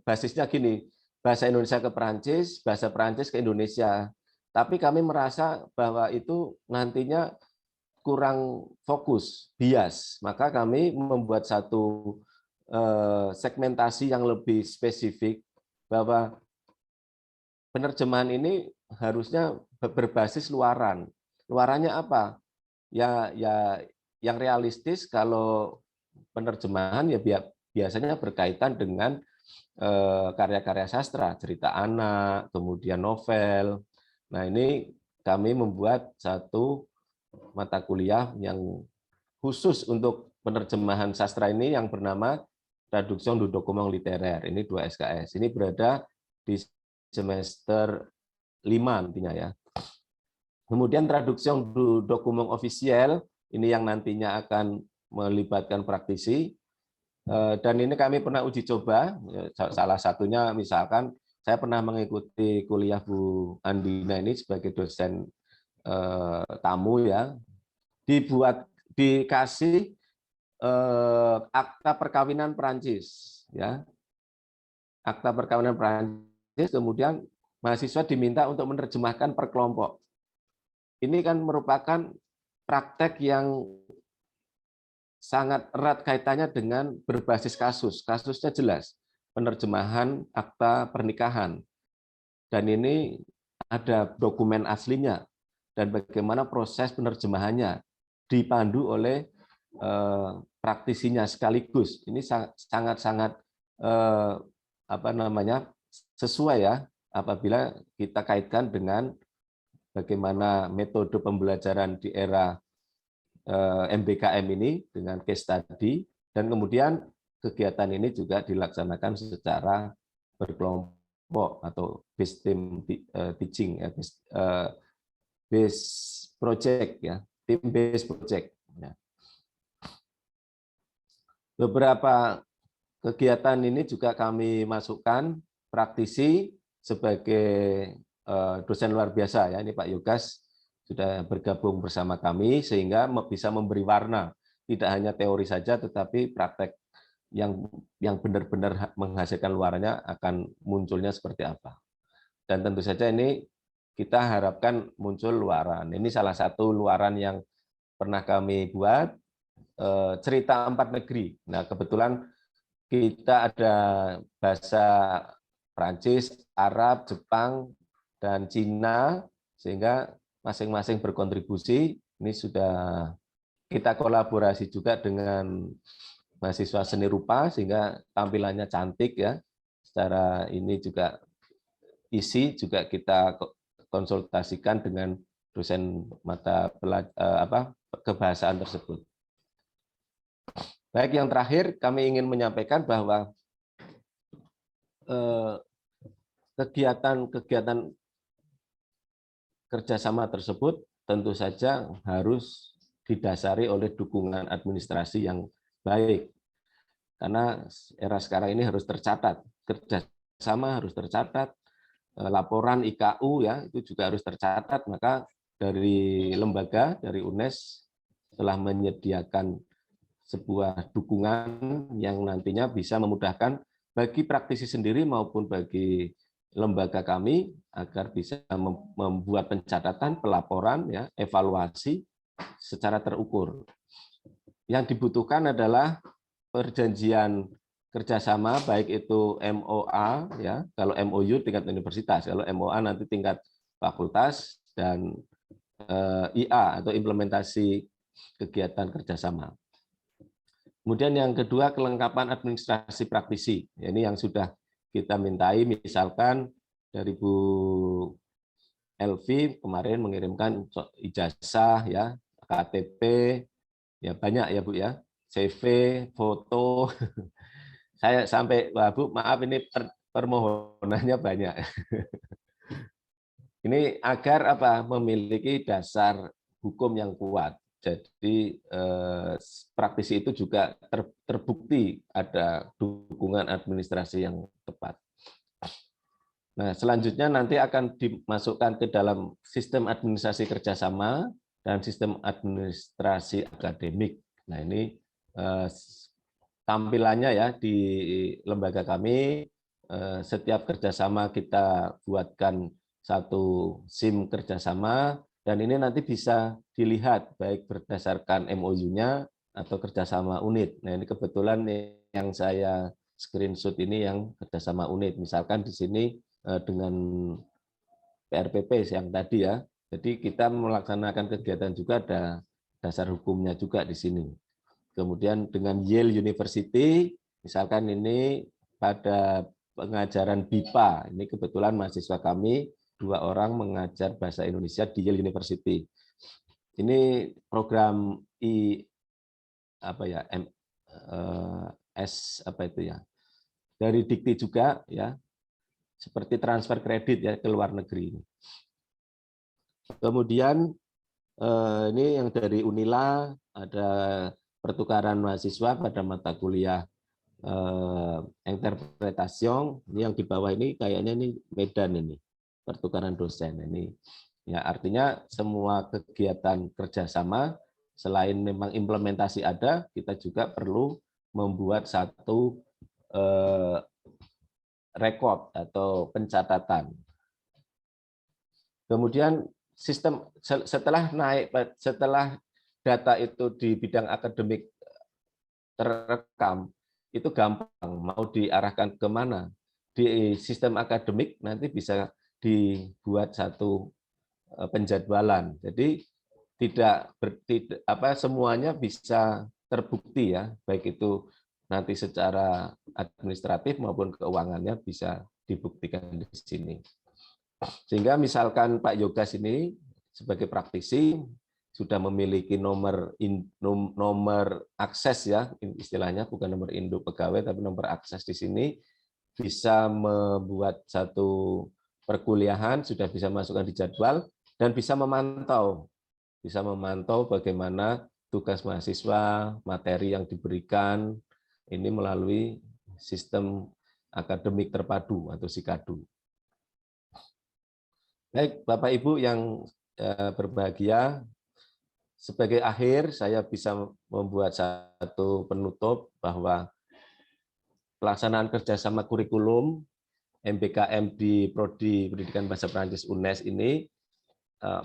basisnya gini, bahasa Indonesia ke Perancis, bahasa Perancis ke Indonesia. Tapi kami merasa bahwa itu nantinya kurang fokus, bias. Maka kami membuat satu segmentasi yang lebih spesifik bahwa penerjemahan ini harusnya berbasis luaran. Luarannya apa? Ya yang realistis. Kalau penerjemahan ya biasanya berkaitan dengan karya-karya sastra, cerita anak, kemudian novel. Nah, ini kami membuat satu mata kuliah yang khusus untuk penerjemahan sastra ini yang bernama Traduction du Document Littéraire. Ini 2 SKS. Ini berada di semester 5 nantinya ya. Kemudian Traduction du Document Officiel, ini yang nantinya akan melibatkan praktisi. Dan ini kami pernah uji coba, salah satunya misalkan saya pernah mengikuti kuliah Bu Andina ini sebagai dosen tamu ya, dikasih akta perkawinan Perancis ya, akta perkawinan Perancis, kemudian mahasiswa diminta untuk menerjemahkan per kelompok. Ini kan merupakan praktek yang sangat erat kaitannya dengan berbasis kasus. Kasusnya jelas, penerjemahan akta pernikahan. Dan ini ada dokumen aslinya dan bagaimana proses penerjemahannya dipandu oleh praktisinya sekaligus. Ini sangat-sangat sesuai ya apabila kita kaitkan dengan bagaimana metode pembelajaran di era MBKM ini dengan case study, dan kemudian kegiatan ini juga dilaksanakan secara berkelompok atau based team teaching, based project ya, team based project. Beberapa kegiatan ini juga kami masukkan praktisi sebagai dosen luar biasa ya, ini Pak Yogas sudah bergabung bersama kami sehingga bisa memberi warna, tidak hanya teori saja tetapi praktek yang benar-benar menghasilkan luarannya akan munculnya seperti apa. Dan tentu saja ini kita harapkan muncul luaran. Ini salah satu luaran yang pernah kami buat, cerita 4 negeri. Nah, kebetulan kita ada bahasa Prancis, Arab, Jepang, dan Cina, sehingga masing-masing berkontribusi. Ini sudah kita kolaborasi juga dengan mahasiswa seni rupa sehingga tampilannya cantik ya. Secara ini juga isi juga kita konsultasikan dengan dosen mata kebahasaan tersebut. Baik, yang terakhir kami ingin menyampaikan bahwa kegiatan kerjasama tersebut tentu saja harus didasari oleh dukungan administrasi yang baik. Karena era sekarang ini harus tercatat, kerjasama harus tercatat, laporan IKU ya itu juga harus tercatat. Maka dari lembaga, dari UNES telah menyediakan sebuah dukungan yang nantinya bisa memudahkan bagi praktisi sendiri maupun bagi lembaga kami agar bisa membuat pencatatan, pelaporan, ya, evaluasi secara terukur. Yang dibutuhkan adalah perjanjian kerjasama, baik itu MOA, ya, kalau MOU tingkat universitas, kalau MOA nanti tingkat fakultas, dan IA atau implementasi kegiatan kerjasama. Kemudian yang kedua, kelengkapan administrasi praktisi. Ini yang sudah kita mintai, misalkan dari Bu Elvi kemarin mengirimkan ijazah, ya, KTP, ya banyak ya Bu ya, CV, foto. Saya sampai, wah Bu, maaf ini permohonannya banyak. Ini agar apa? Memiliki dasar hukum yang kuat. Jadi praktisi itu juga terbukti ada dukungan administrasi yang tepat. Nah, selanjutnya nanti akan dimasukkan ke dalam sistem administrasi kerjasama dan sistem administrasi akademik. Nah, ini tampilannya ya di lembaga kami, setiap kerjasama kita buatkan satu SIM kerjasama, dan ini nanti bisa dilihat baik berdasarkan MOU-nya atau kerjasama unit. Nah, ini kebetulan yang saya screenshot ini yang kerjasama unit. Misalkan di sini dengan PRPP yang tadi ya. Jadi kita melaksanakan kegiatan juga ada dasar hukumnya juga di sini. Kemudian dengan Yale University, misalkan ini pada pengajaran BIPA, ini kebetulan mahasiswa kami 2 orang mengajar bahasa Indonesia di Yale University. Ini program dari Dikti juga ya, seperti transfer kredit ya ke luar negeri. Kemudian ini yang dari Unila ada pertukaran mahasiswa pada mata kuliah interpretasi ini yang di bawah ini kayaknya ini Medan ini pertukaran dosen ini ya, artinya semua kegiatan kerjasama selain memang implementasi ada, kita juga perlu membuat satu rekod atau pencatatan. Kemudian sistem setelah data itu di bidang akademik terekam, itu gampang mau diarahkan kemana. Di sistem akademik nanti bisa dibuat satu penjadwalan. Jadi tidak semuanya bisa terbukti ya, baik itu nanti secara administratif maupun keuangannya bisa dibuktikan di sini. Sehingga misalkan Pak Yogas ini sebagai praktisi sudah memiliki nomor akses ya, istilahnya bukan nomor induk pegawai tapi nomor akses di sini, bisa membuat satu perkuliahan, sudah bisa masukkan di jadwal dan bisa memantau bagaimana tugas mahasiswa, materi yang diberikan ini melalui sistem akademik terpadu atau SIKADU. Baik, Bapak Ibu yang berbahagia, sebagai akhir saya bisa membuat satu penutup bahwa pelaksanaan kerjasama kurikulum MBKM di Prodi Pendidikan Bahasa Perancis UNES ini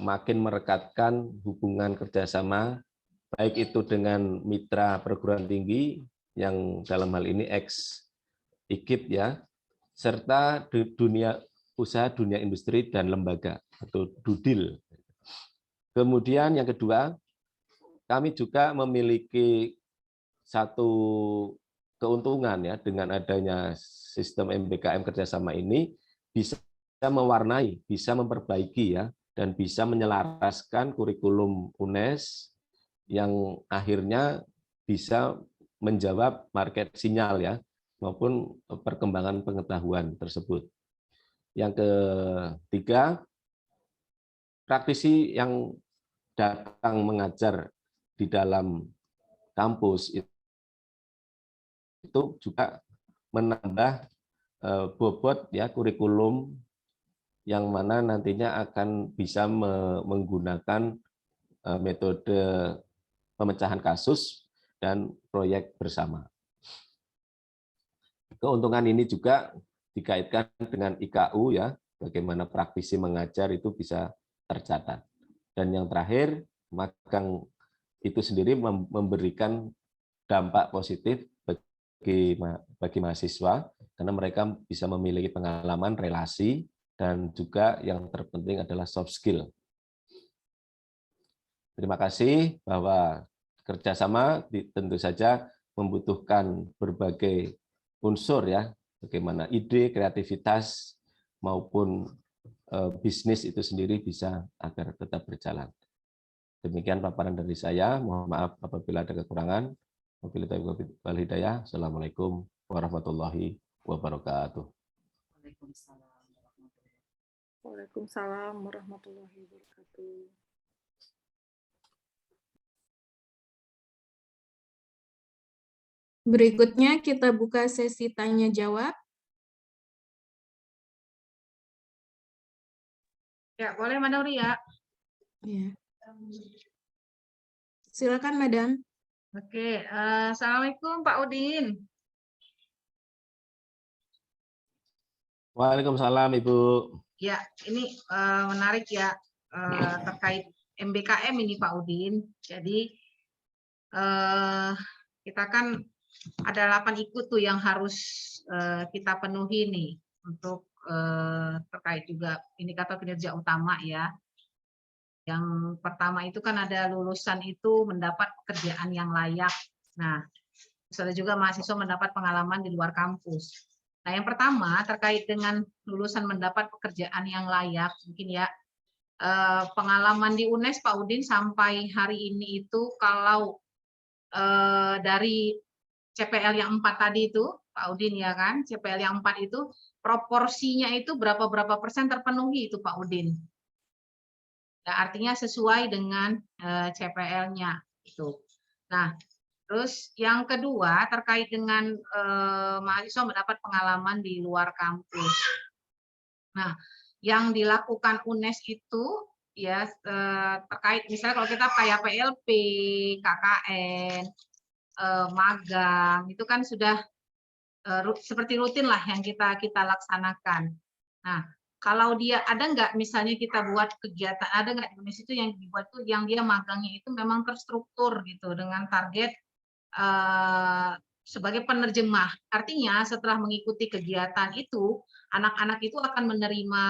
makin merekatkan hubungan kerjasama baik itu dengan mitra perguruan tinggi yang dalam hal ini ex-IKIP ya, serta dunia usaha, dunia industri dan lembaga atau DUDIL. Kemudian yang kedua, kami juga memiliki satu keuntungan ya dengan adanya sistem MBKM kerjasama ini, bisa mewarnai, bisa memperbaiki ya, dan bisa menyelaraskan kurikulum UNES yang akhirnya bisa menjawab market sinyal ya, maupun perkembangan pengetahuan tersebut. Yang ketiga, praktisi yang datang mengajar di dalam kampus itu juga menambah bobot ya kurikulum yang mana nantinya akan bisa menggunakan metode pemecahan kasus dan proyek bersama. Keuntungan ini juga dikaitkan dengan IKU ya, bagaimana praktisi mengajar itu bisa tercatat. Dan yang terakhir, magang itu sendiri memberikan dampak positif bagi mahasiswa karena mereka bisa memiliki pengalaman relasi dan juga yang terpenting adalah soft skill. Terima kasih bahwa kerjasama tentu saja membutuhkan berbagai unsur ya, bagaimana ide, kreativitas maupun bisnis itu sendiri bisa agar tetap berjalan. Demikian paparan dari saya. Mohon maaf apabila ada kekurangan. Wabillahi wal hidayah. Assalamualaikum warahmatullahi wabarakatuh. Waalaikumsalam warahmatullahi wabarakatuh. Berikutnya kita buka sesi tanya jawab. Ya, boleh Madam Ria. Ya. Silakan Madam. Oke, Assalamualaikum Pak Udin. Waalaikumsalam Ibu. Ya, ini menarik ya terkait MBKM ini Pak Udin. Jadi kita kan ada 8 ikut tuh yang harus kita penuhi nih untuk terkait juga indikator kinerja utama ya. Yang pertama itu kan ada lulusan itu mendapat pekerjaan yang layak. Nah, terus ada juga mahasiswa mendapat pengalaman di luar kampus. Nah, yang pertama terkait dengan lulusan mendapat pekerjaan yang layak, mungkin ya pengalaman di UNES Pak Udin sampai hari ini itu kalau dari CPL yang 4 tadi itu Pak Udin ya kan, CPL yang 4 itu proporsinya itu berapa persen terpenuhi itu Pak Udin? Ya, artinya sesuai dengan CPL-nya itu. Nah, Terus yang kedua terkait dengan mahasiswa mendapat pengalaman di luar kampus. Nah, yang dilakukan UNES itu ya terkait misalnya kalau kita kayak PLP, KKN, magang itu kan sudah seperti rutin lah yang kita laksanakan. Nah, kalau dia ada nggak misalnya kita buat kegiatan, ada nggak di UNES itu yang dibuat tuh yang dia magangnya itu memang terstruktur gitu dengan target sebagai penerjemah. Artinya setelah mengikuti kegiatan itu, anak-anak itu akan menerima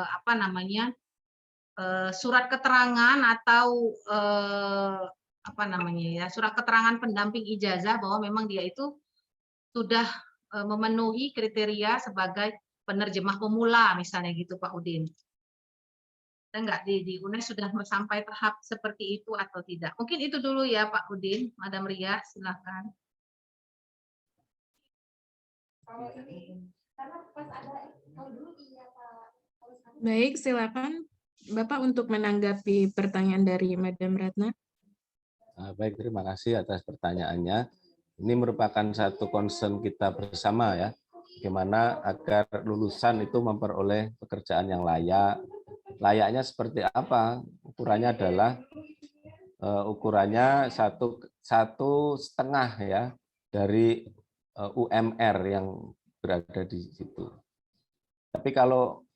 apa namanya surat keterangan atau apa namanya ya surat keterangan pendamping ijazah bahwa memang dia itu sudah memenuhi kriteria sebagai penerjemah pemula misalnya gitu Pak Udin. Enggak di UNES sudah sampai tahap seperti itu atau tidak? Mungkin itu dulu ya Pak Udin, Madam Ria, silakan. Baik, silakan Bapak untuk menanggapi pertanyaan dari Madam Ratna. Baik, terima kasih atas pertanyaannya. Ini merupakan satu concern kita bersama ya, bagaimana agar lulusan itu memperoleh pekerjaan yang layak. Layaknya seperti apa? Ukurannya adalah ukurannya 1,5 ya dari UMR yang berada di situ. Tapi kalau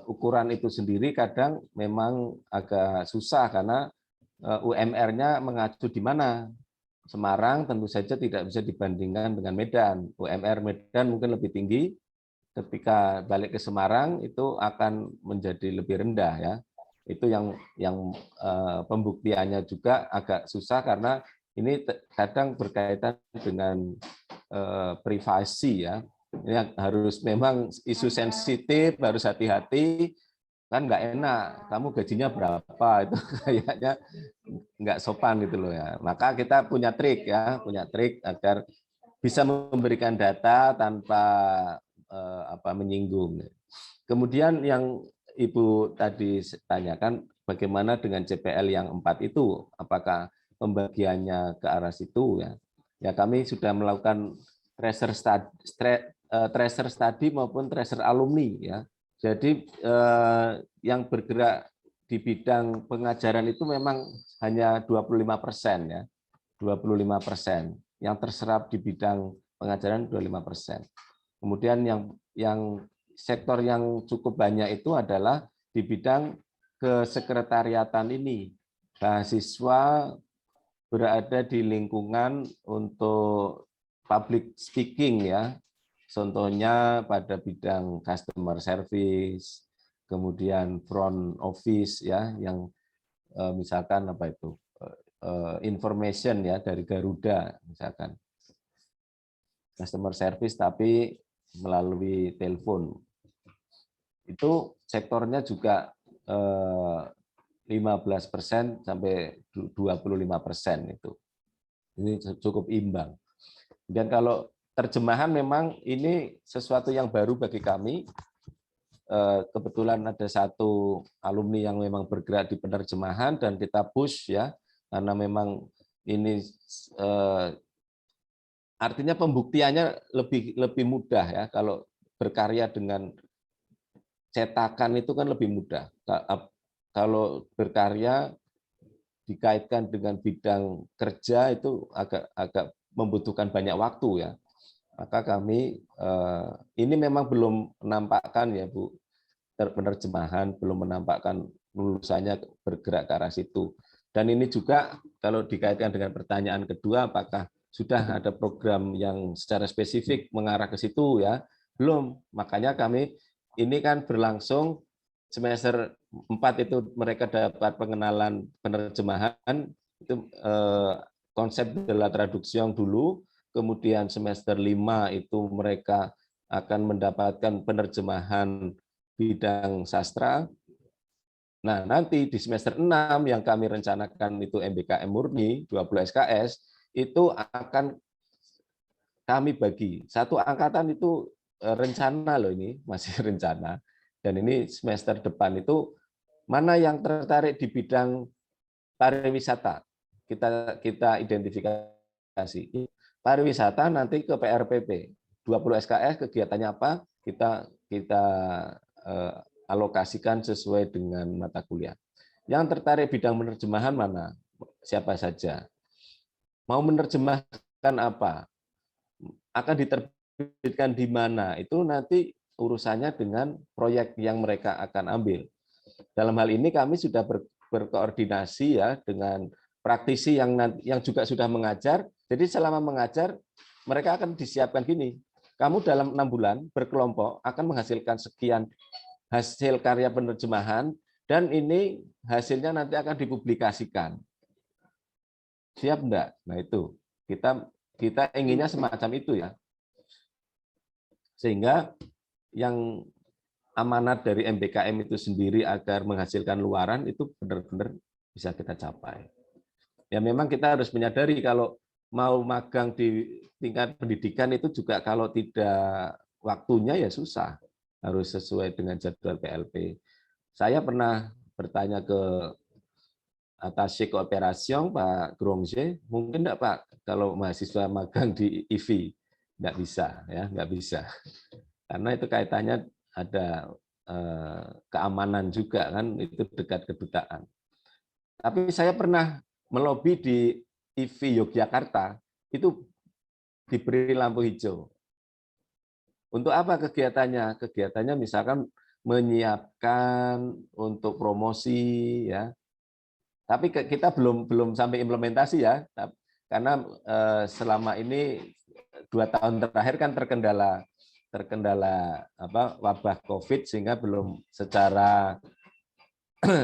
ukuran itu sendiri kadang memang agak susah karena UMR-nya mengacu di mana. Semarang tentu saja tidak bisa dibandingkan dengan Medan. UMR Medan mungkin lebih tinggi, ketika balik ke Semarang itu akan menjadi lebih rendah ya. Itu yang pembuktiannya juga agak susah karena ini kadang berkaitan dengan privasi ya. Ini harus memang isu sensitif, harus hati-hati. Kan nggak enak, kamu gajinya berapa, itu kayaknya nggak sopan gitu loh ya. Maka kita punya trik ya, punya trik agar bisa memberikan data tanpa menyinggung. Kemudian yang Ibu tadi tanyakan bagaimana dengan CPL yang 4 itu, apakah pembagiannya ke arah situ ya? Ya kami sudah melakukan tracer study maupun tracer alumni ya. Jadi yang bergerak di bidang pengajaran itu memang hanya 25% ya, 25%. Yang terserap di bidang pengajaran 25%. Kemudian yang sektor yang cukup banyak itu adalah di bidang kesekretariatan ini. Mahasiswa berada di lingkungan untuk public speaking ya. Contohnya pada bidang customer service, kemudian front office ya, yang misalkan apa itu information ya dari Garuda misalkan customer service tapi melalui telepon. Itu sektornya juga 15% sampai 25% itu. Ini cukup imbang. Dan kalau terjemahan memang ini sesuatu yang baru bagi kami. Kebetulan ada satu alumni yang memang bergerak di penerjemahan dan kita push ya, karena memang ini artinya pembuktiannya lebih mudah ya. Kalau berkarya dengan cetakan itu kan lebih mudah. Kalau berkarya dikaitkan dengan bidang kerja itu agak membutuhkan banyak waktu ya. Maka kami ini memang belum menampakkan ya Bu, penerjemahan belum menampakkan lulusannya bergerak ke arah situ. Dan ini juga kalau dikaitkan dengan pertanyaan kedua, apakah sudah ada program yang secara spesifik mengarah ke situ ya? Belum. Makanya kami ini kan berlangsung semester 4 itu mereka dapat pengenalan penerjemahan itu konsep de la traduction dulu. Kemudian semester 5 itu mereka akan mendapatkan penerjemahan bidang sastra. Nah, nanti di semester 6 yang kami rencanakan itu MBKM murni, 20 SKS, itu akan kami bagi. Satu angkatan itu rencana loh ini, masih rencana. Dan ini semester depan itu mana yang tertarik di bidang pariwisata. kita identifikasi. Pariwisata nanti ke PRPP, 20 SKS kegiatannya apa, kita alokasikan sesuai dengan mata kuliah. Yang tertarik bidang penerjemahan mana? Siapa saja. Mau menerjemahkan apa? Akan diterbitkan di mana? Itu nanti urusannya dengan proyek yang mereka akan ambil. Dalam hal ini kami sudah berkoordinasi ya dengan praktisi yang juga sudah mengajar. Jadi selama mengajar mereka akan disiapkan gini. Kamu dalam 6 bulan berkelompok akan menghasilkan sekian hasil karya penerjemahan dan ini hasilnya nanti akan dipublikasikan. Siap enggak? Nah itu kita inginnya semacam itu ya. Sehingga yang amanat dari MBKM itu sendiri agar menghasilkan luaran itu benar-benar bisa kita capai. Ya memang kita harus menyadari kalau mau magang di tingkat pendidikan itu juga kalau tidak waktunya ya susah. Harus sesuai dengan jadwal PLP. Saya pernah bertanya ke Attaché Kooperasi Pak Grongje, mungkin enggak Pak kalau mahasiswa magang di IV? Enggak bisa ya, enggak bisa. Karena itu kaitannya ada keamanan juga kan, itu dekat kedutaan. Tapi saya pernah melobi di IV Yogyakarta, itu diberi lampu hijau. Untuk apa kegiatannya? Kegiatannya misalkan menyiapkan untuk promosi ya. Tapi kita belum sampai implementasi ya. Karena selama ini 2 tahun terakhir kan terkendala wabah COVID sehingga belum secara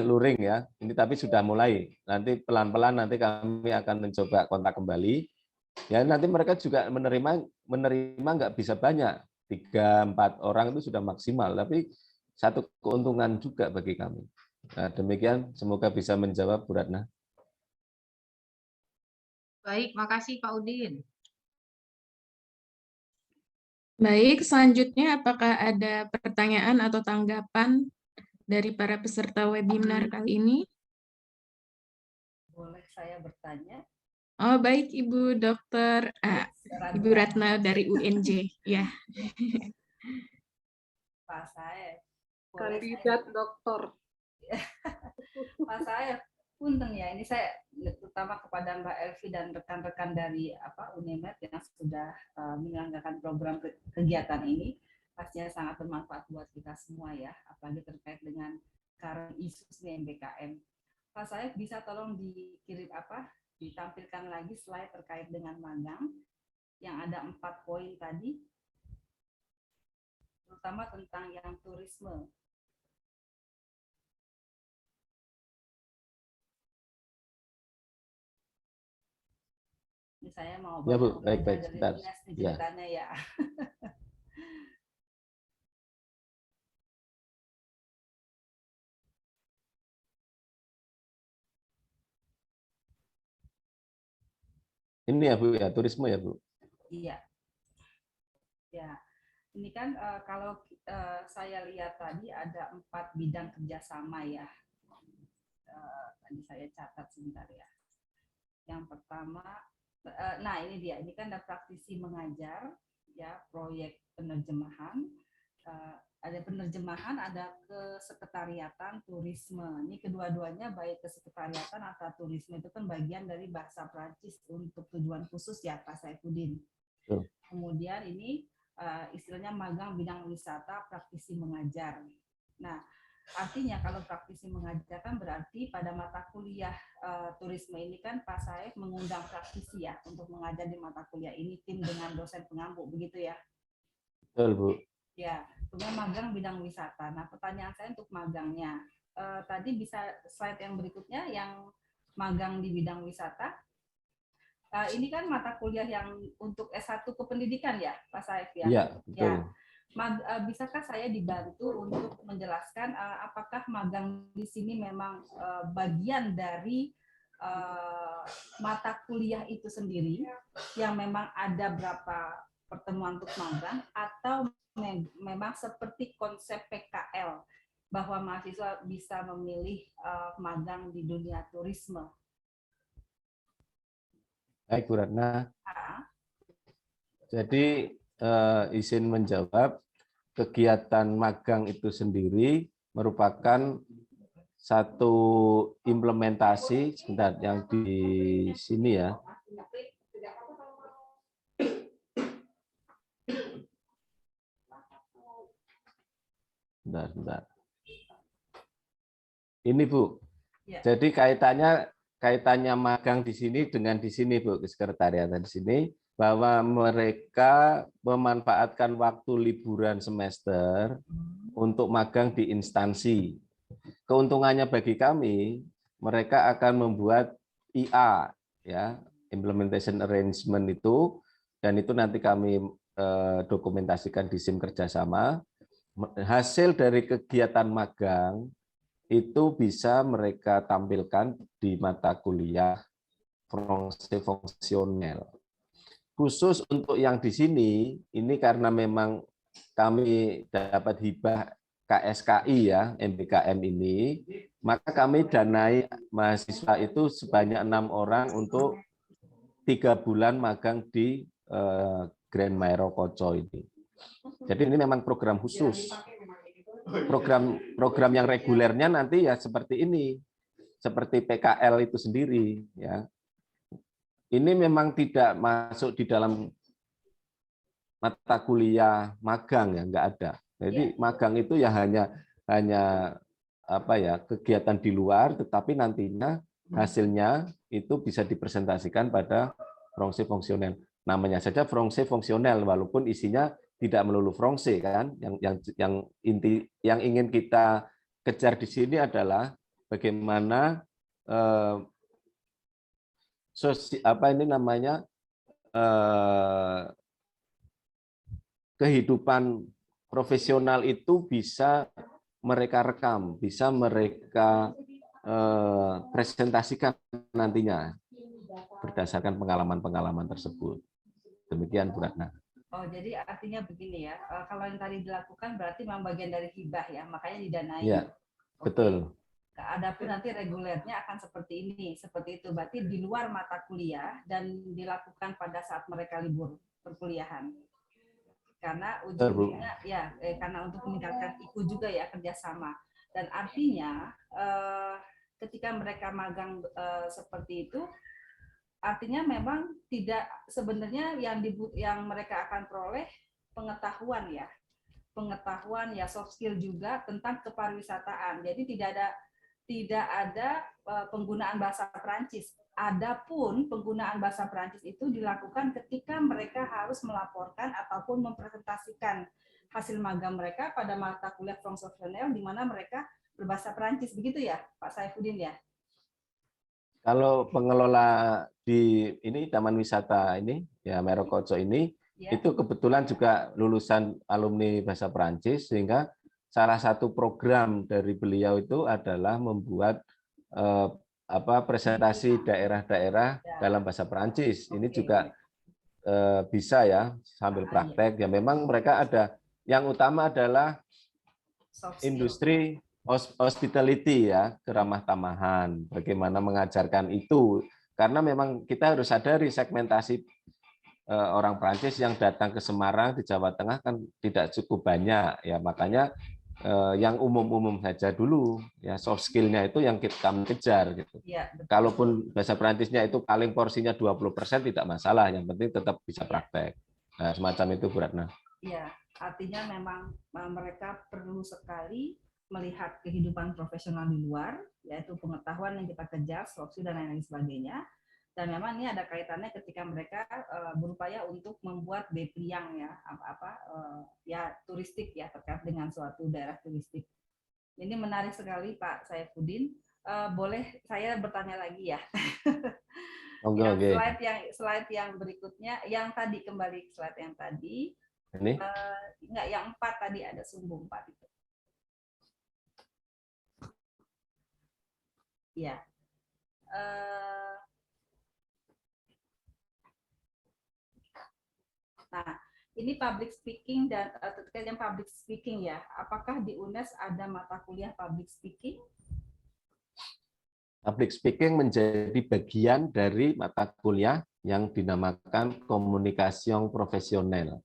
luring ya. Ini tapi sudah mulai. Nanti pelan-pelan nanti kami akan mencoba kontak kembali. Ya nanti mereka juga menerima nggak bisa banyak. 3-4 orang itu sudah maksimal, tapi satu keuntungan juga bagi kami. Nah, demikian, semoga bisa menjawab Bu Ratna. Baik, makasih Pak Udin. Baik, selanjutnya apakah ada pertanyaan atau tanggapan dari para peserta webinar kali ini? Boleh saya bertanya? Oh, baik Ibu Dokter Ibu Ratna dari UNJ, ya. Pak Saif. Kandidat doktor. Pak Saif, punten ya, ini saya terutama kepada Mbak Elvi dan rekan-rekan dari UNEMED yang sudah menyelenggarakan program kegiatan ini, pastinya sangat bermanfaat buat kita semua ya, apalagi terkait dengan current issues nih MBKM. Pak Saif bisa tolong dikirim ditampilkan lagi slide terkait dengan magang yang ada 4 poin tadi, terutama tentang yang turisme. Ini saya mau ya Bu, baik sebentar. Ya. Ya. Ini ya Bu, ya turisme ya Bu. Iya. Ya, ini kan kalau saya lihat tadi ada 4 bidang kerjasama ya. Tadi saya catat sebentar ya. Yang pertama, nah ini dia, ini kan ada praktisi mengajar, ya proyek penerjemahan, ada penerjemahan, ada kesekretariatan, turisme. Ini kedua-duanya baik kesekretariatan atau turisme itu kan bagian dari bahasa Prancis untuk tujuan khusus ya Pak Saifuddin. Kemudian ini istilahnya magang bidang wisata, praktisi mengajar. Nah, artinya kalau praktisi mengajar kan berarti pada mata kuliah turisme ini kan Pak Saif mengundang praktisi ya untuk mengajar di mata kuliah ini, tim dengan dosen pengampu, begitu ya? Betul Bu. Ya, kemudian magang bidang wisata. Nah, pertanyaan saya untuk magangnya. Tadi bisa slide yang berikutnya yang magang di bidang wisata. Ini kan mata kuliah yang untuk S1 kependidikan ya, Pak Saif ya? Iya, betul. Ya. Bisakah saya dibantu untuk menjelaskan apakah magang di sini memang bagian dari mata kuliah itu sendiri yang memang ada berapa pertemuan untuk magang, atau memang seperti konsep PKL bahwa mahasiswa bisa memilih magang di dunia turisme? Baik, Bu Ratna. Ah, Jadi izin menjawab, kegiatan magang itu sendiri merupakan satu implementasi, sebentar, yang di sini ya. Bentar. Ini Bu, ya. jadi kaitannya magang di sini dengan di sini Bu, sekretariat di sini, bahwa mereka memanfaatkan waktu liburan semester untuk magang di instansi. Keuntungannya bagi kami, mereka akan membuat IA, ya, implementation arrangement itu, dan itu nanti kami dokumentasikan di SIM kerjasama. Hasil dari kegiatan magang itu bisa mereka tampilkan di mata kuliah fungsional. Khusus untuk yang di sini, ini karena memang kami dapat hibah KSKI ya, MBKM ini, maka kami danai mahasiswa itu sebanyak 6 orang untuk 3 bulan magang di Grand Maero Koco ini. Jadi ini memang program khusus. Program yang regulernya nanti ya seperti ini, seperti PKL itu sendiri ya. Ini memang tidak masuk di dalam mata kuliah magang ya, nggak ada. Jadi magang itu ya hanya apa ya, kegiatan di luar, tetapi nantinya hasilnya itu bisa dipresentasikan pada frongse fungsional. Namanya saja frongse fungsional, walaupun isinya tidak melulu frongse kan. Yang ingin kita kejar di sini adalah bagaimana kehidupan profesional itu bisa mereka rekam, bisa mereka presentasikan nantinya berdasarkan pengalaman-pengalaman tersebut. Demikian Bu Ratna. Oh, jadi artinya begini ya, kalau yang tadi dilakukan berarti memang bagian dari hibah ya, makanya didanai. Iya, betul. Adapun nanti regulernya akan seperti ini, seperti itu. Berarti di luar mata kuliah dan dilakukan pada saat mereka libur perkuliahan. Karena ujungnya ya, karena untuk meningkatkan IKU juga ya, kerjasama. Dan artinya ketika mereka magang seperti itu, artinya memang tidak sebenarnya yang mereka akan peroleh pengetahuan ya soft skill juga tentang kepariwisataan. Jadi tidak ada penggunaan bahasa Perancis. Adapun penggunaan bahasa Perancis itu dilakukan ketika mereka harus melaporkan ataupun mempresentasikan hasil magang mereka pada mata kuliah fungsional di mana mereka berbahasa Perancis, begitu ya Pak Saifuddin ya? Kalau pengelola di ini Taman Wisata ini ya Maero Koco ini itu kebetulan juga lulusan alumni bahasa Perancis, sehingga salah satu program dari beliau itu adalah membuat presentasi daerah-daerah dalam bahasa Perancis. Ini juga bisa ya sambil praktek. Ya memang mereka ada, yang utama adalah industri hospitality ya, keramah tamahan, bagaimana mengajarkan itu, karena memang kita harus sadari segmentasi orang Prancis yang datang ke Semarang di Jawa Tengah kan tidak cukup banyak ya, makanya yang umum-umum saja dulu ya, soft skill-nya itu yang kita kejar gitu. Ya, kalaupun bahasa Perancisnya itu paling porsinya 20% tidak masalah, yang penting tetap bisa praktek. Nah, semacam itu Bu Ratna. Iya, artinya memang mereka perlu sekali melihat kehidupan profesional di luar, yaitu pengetahuan yang kita kejar, soft skill dan lain-lain sebagainya. Dan memang ini ada kaitannya ketika mereka berupaya untuk membuat Bepriang ya, ya turistik ya, terkait dengan suatu daerah turistik. Ini menarik sekali Pak Saifuddin. Boleh saya bertanya lagi ya? Slide yang berikutnya, yang tadi, kembali slide yang tadi. Ini? Enggak, yang 4 tadi ada sumbu 4 itu. Ya. Nah, ini public speaking dan terkait yang public speaking ya. Apakah di UNES ada mata kuliah public speaking? public speaking menjadi bagian dari mata kuliah yang dinamakan komunikasi profesional.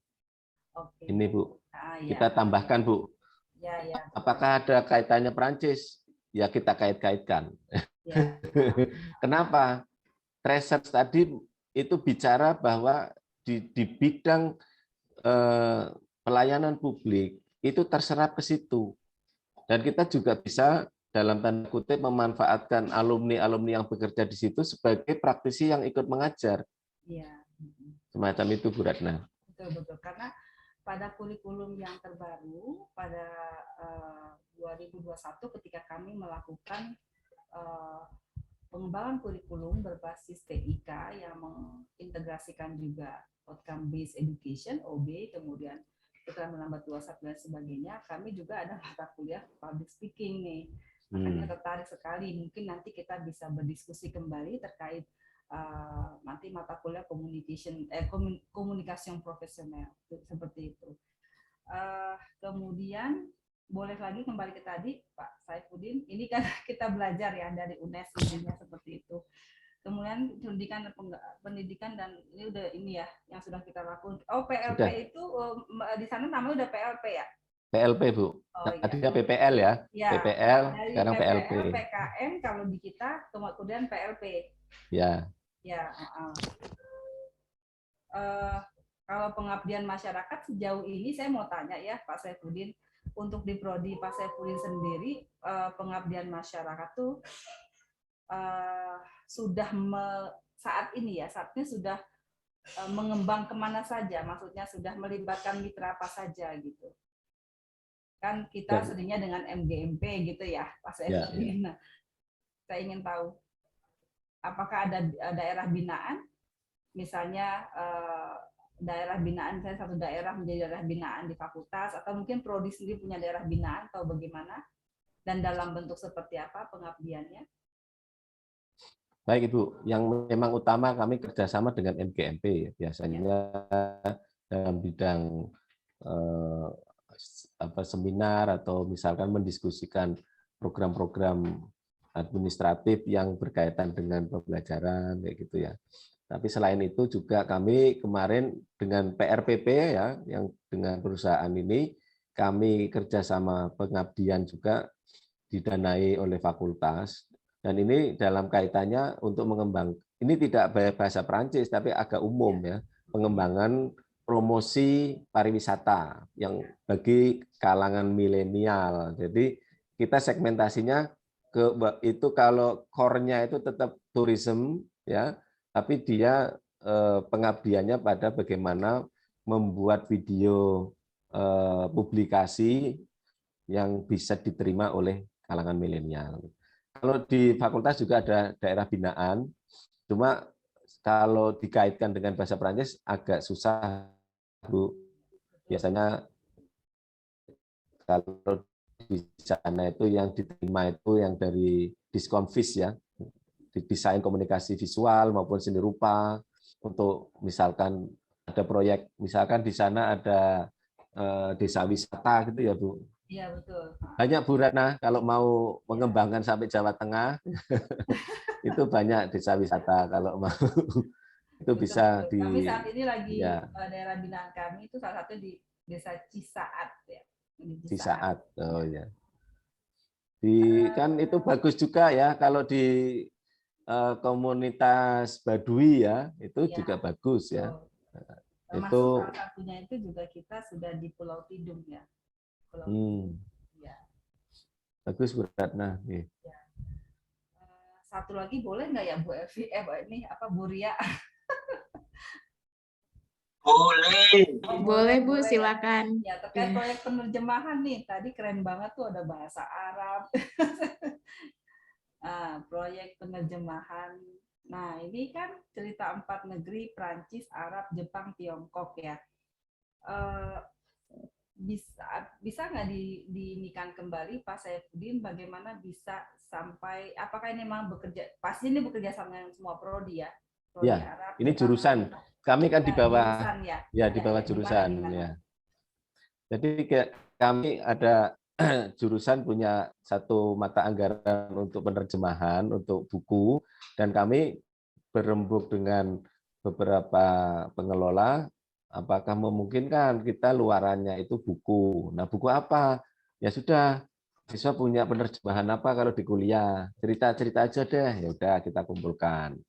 Oke. Ini Bu, Ya. kita tambahkan Bu. Ya, ya. Apakah ada kaitannya Perancis? Ya kita kait-kaitkan. Ya. Kenapa? Research tadi itu bicara bahwa di bidang pelayanan publik itu terserap ke situ. Dan kita juga bisa dalam tanda kutip memanfaatkan alumni-alumni yang bekerja di situ sebagai praktisi yang ikut mengajar. Iya. Semacam itu Bu Ratna. Betul-betul, karena pada kurikulum yang terbaru pada 2021 ketika kami melakukan pengembangan kurikulum berbasis TIK yang mengintegrasikan juga outcome based education OB, kemudian kita menambah 21 dan sebagainya, kami juga ada mata kuliah public speaking nih. Makanya tertarik sekali, mungkin nanti kita bisa berdiskusi kembali terkait nanti mata kuliah komunikasi profesional seperti itu. Kemudian boleh lagi kembali ke tadi Pak Saifuddin, ini kan kita belajar ya dari UNES intinya seperti itu. Kemudian pendidikan dan ini udah ini ya yang sudah kita lakukan. Oh PLP sudah. Itu di sana namanya udah PLP ya? PLP Bu. Oh, tadinya iya. PPL ya. PPL sekarang PLP. PKM kalau di kita kemudian PLP. Ya. Ya. Kalau pengabdian masyarakat sejauh ini saya mau tanya ya Pak Saifuddin, untuk di prodi Pak Saifuddin sendiri pengabdian masyarakat tuh sudah saatnya sudah mengembang kemana saja, maksudnya sudah melibatkan mitra apa saja gitu. Kan kita seringnya dengan MGMP gitu ya Pak Saifuddin. Ya. Saya ingin tahu apakah ada daerah binaan, misalnya daerah binaan, saya satu daerah menjadi daerah binaan di fakultas, atau mungkin prodi sendiri punya daerah binaan atau bagaimana, dan dalam bentuk seperti apa pengabdiannya? Baik Ibu, yang memang utama kami kerjasama dengan MGMP, biasanya dalam bidang seminar atau misalkan mendiskusikan program-program administratif yang berkaitan dengan pembelajaran kayak gitu ya. Tapi selain itu juga kami kemarin dengan PRPP ya, yang dengan perusahaan ini kami kerjasama pengabdian juga didanai oleh fakultas, dan ini dalam kaitannya untuk mengembang. Ini tidak bahasa Perancis tapi agak umum ya, pengembangan promosi pariwisata yang bagi kalangan milenial. Jadi kita segmentasinya itu kalau core-nya itu tetap tourism ya, tapi dia pengabdiannya pada bagaimana membuat video publikasi yang bisa diterima oleh kalangan milenial. Kalau di fakultas juga ada daerah binaan, cuma kalau dikaitkan dengan bahasa Perancis agak susah Bu. Biasanya kalau di sana itu yang diterima itu yang dari Diskonvis ya, desain komunikasi visual maupun seni rupa, untuk misalkan ada proyek, misalkan di sana ada desa wisata gitu ya Bu. Iya betul. Banyak Bu Ratna kalau mau mengembangkan sampai Jawa Tengah itu banyak desa wisata kalau mau itu betul, bisa betul. di. Kami saat ini lagi ya. Daerah binaan kami itu salah satu di Desa Cisaat ya. Cisaat, oh ya. Kan itu bagus juga ya kalau di komunitas Baduy ya, itu juga bagus ya. Itu salah satunya itu juga kita sudah di Pulau Tidung ya. Ya. Bagus Bu Ratna. Ya. Satu lagi boleh nggak ya Bu Evi? Ini apa Bu Ria? Boleh Bu, silakan. Ya, terkait proyek penerjemahan nih, tadi keren banget tuh ada bahasa Arab. Proyek penerjemahan. Nah, ini kan cerita 4 negeri, Prancis, Arab, Jepang, Tiongkok ya. Bisa nggak diinikan kembali Pak Saifuddin, bagaimana bisa sampai, apakah ini memang bekerja, pasti ini bekerja sama dengan semua prodi ya? Prodi ya, Arab, ini jurusan. Kami kan di bawah, jurusan, di bawah jurusan ya. Jadi kami ada jurusan punya satu mata anggaran untuk penerjemahan, untuk buku, dan kami berembuk dengan beberapa pengelola, apakah memungkinkan kita luarannya itu buku. Nah, buku apa? Ya sudah, siswa punya penerjemahan apa kalau di kuliah? Cerita-cerita aja deh, ya udah kita kumpulkan.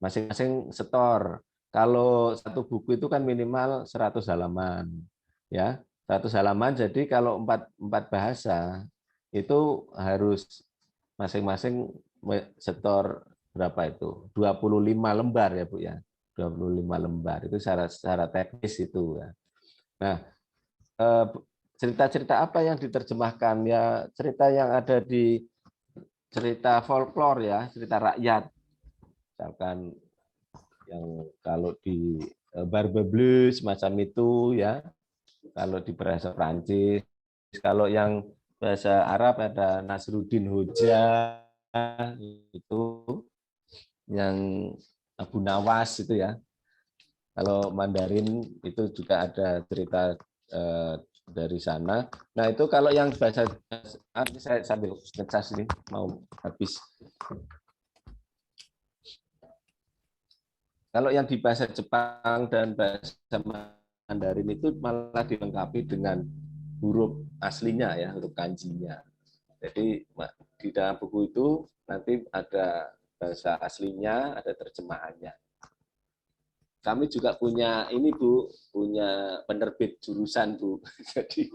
Masing-masing setor. Kalau satu buku itu kan minimal 100 halaman. Ya, 100 halaman, jadi kalau empat bahasa itu harus masing-masing setor berapa itu? 25 lembar ya Bu ya. 25 lembar itu secara teknis itu ya. Nah, cerita-cerita apa yang diterjemahkan ya, cerita yang ada di cerita folklore ya, cerita rakyat. Misalkan yang kalau di Barbe Bleu semacam itu ya. Kalau di bahasa Prancis, kalau yang bahasa Arab ada Nasruddin Hoja itu, yang Abu Nawas itu ya. Kalau Mandarin itu juga ada cerita dari sana. Nah itu kalau yang bahasa, saya sambil ngecas ini mau habis. Kalau yang di bahasa Jepang dan bahasa Mandarin itu malah dilengkapi dengan huruf aslinya ya, huruf kanjinya. Jadi di dalam buku itu nanti ada bahasa aslinya, ada terjemahannya. Kami juga punya ini Bu, punya penerbit jurusan Bu. Jadi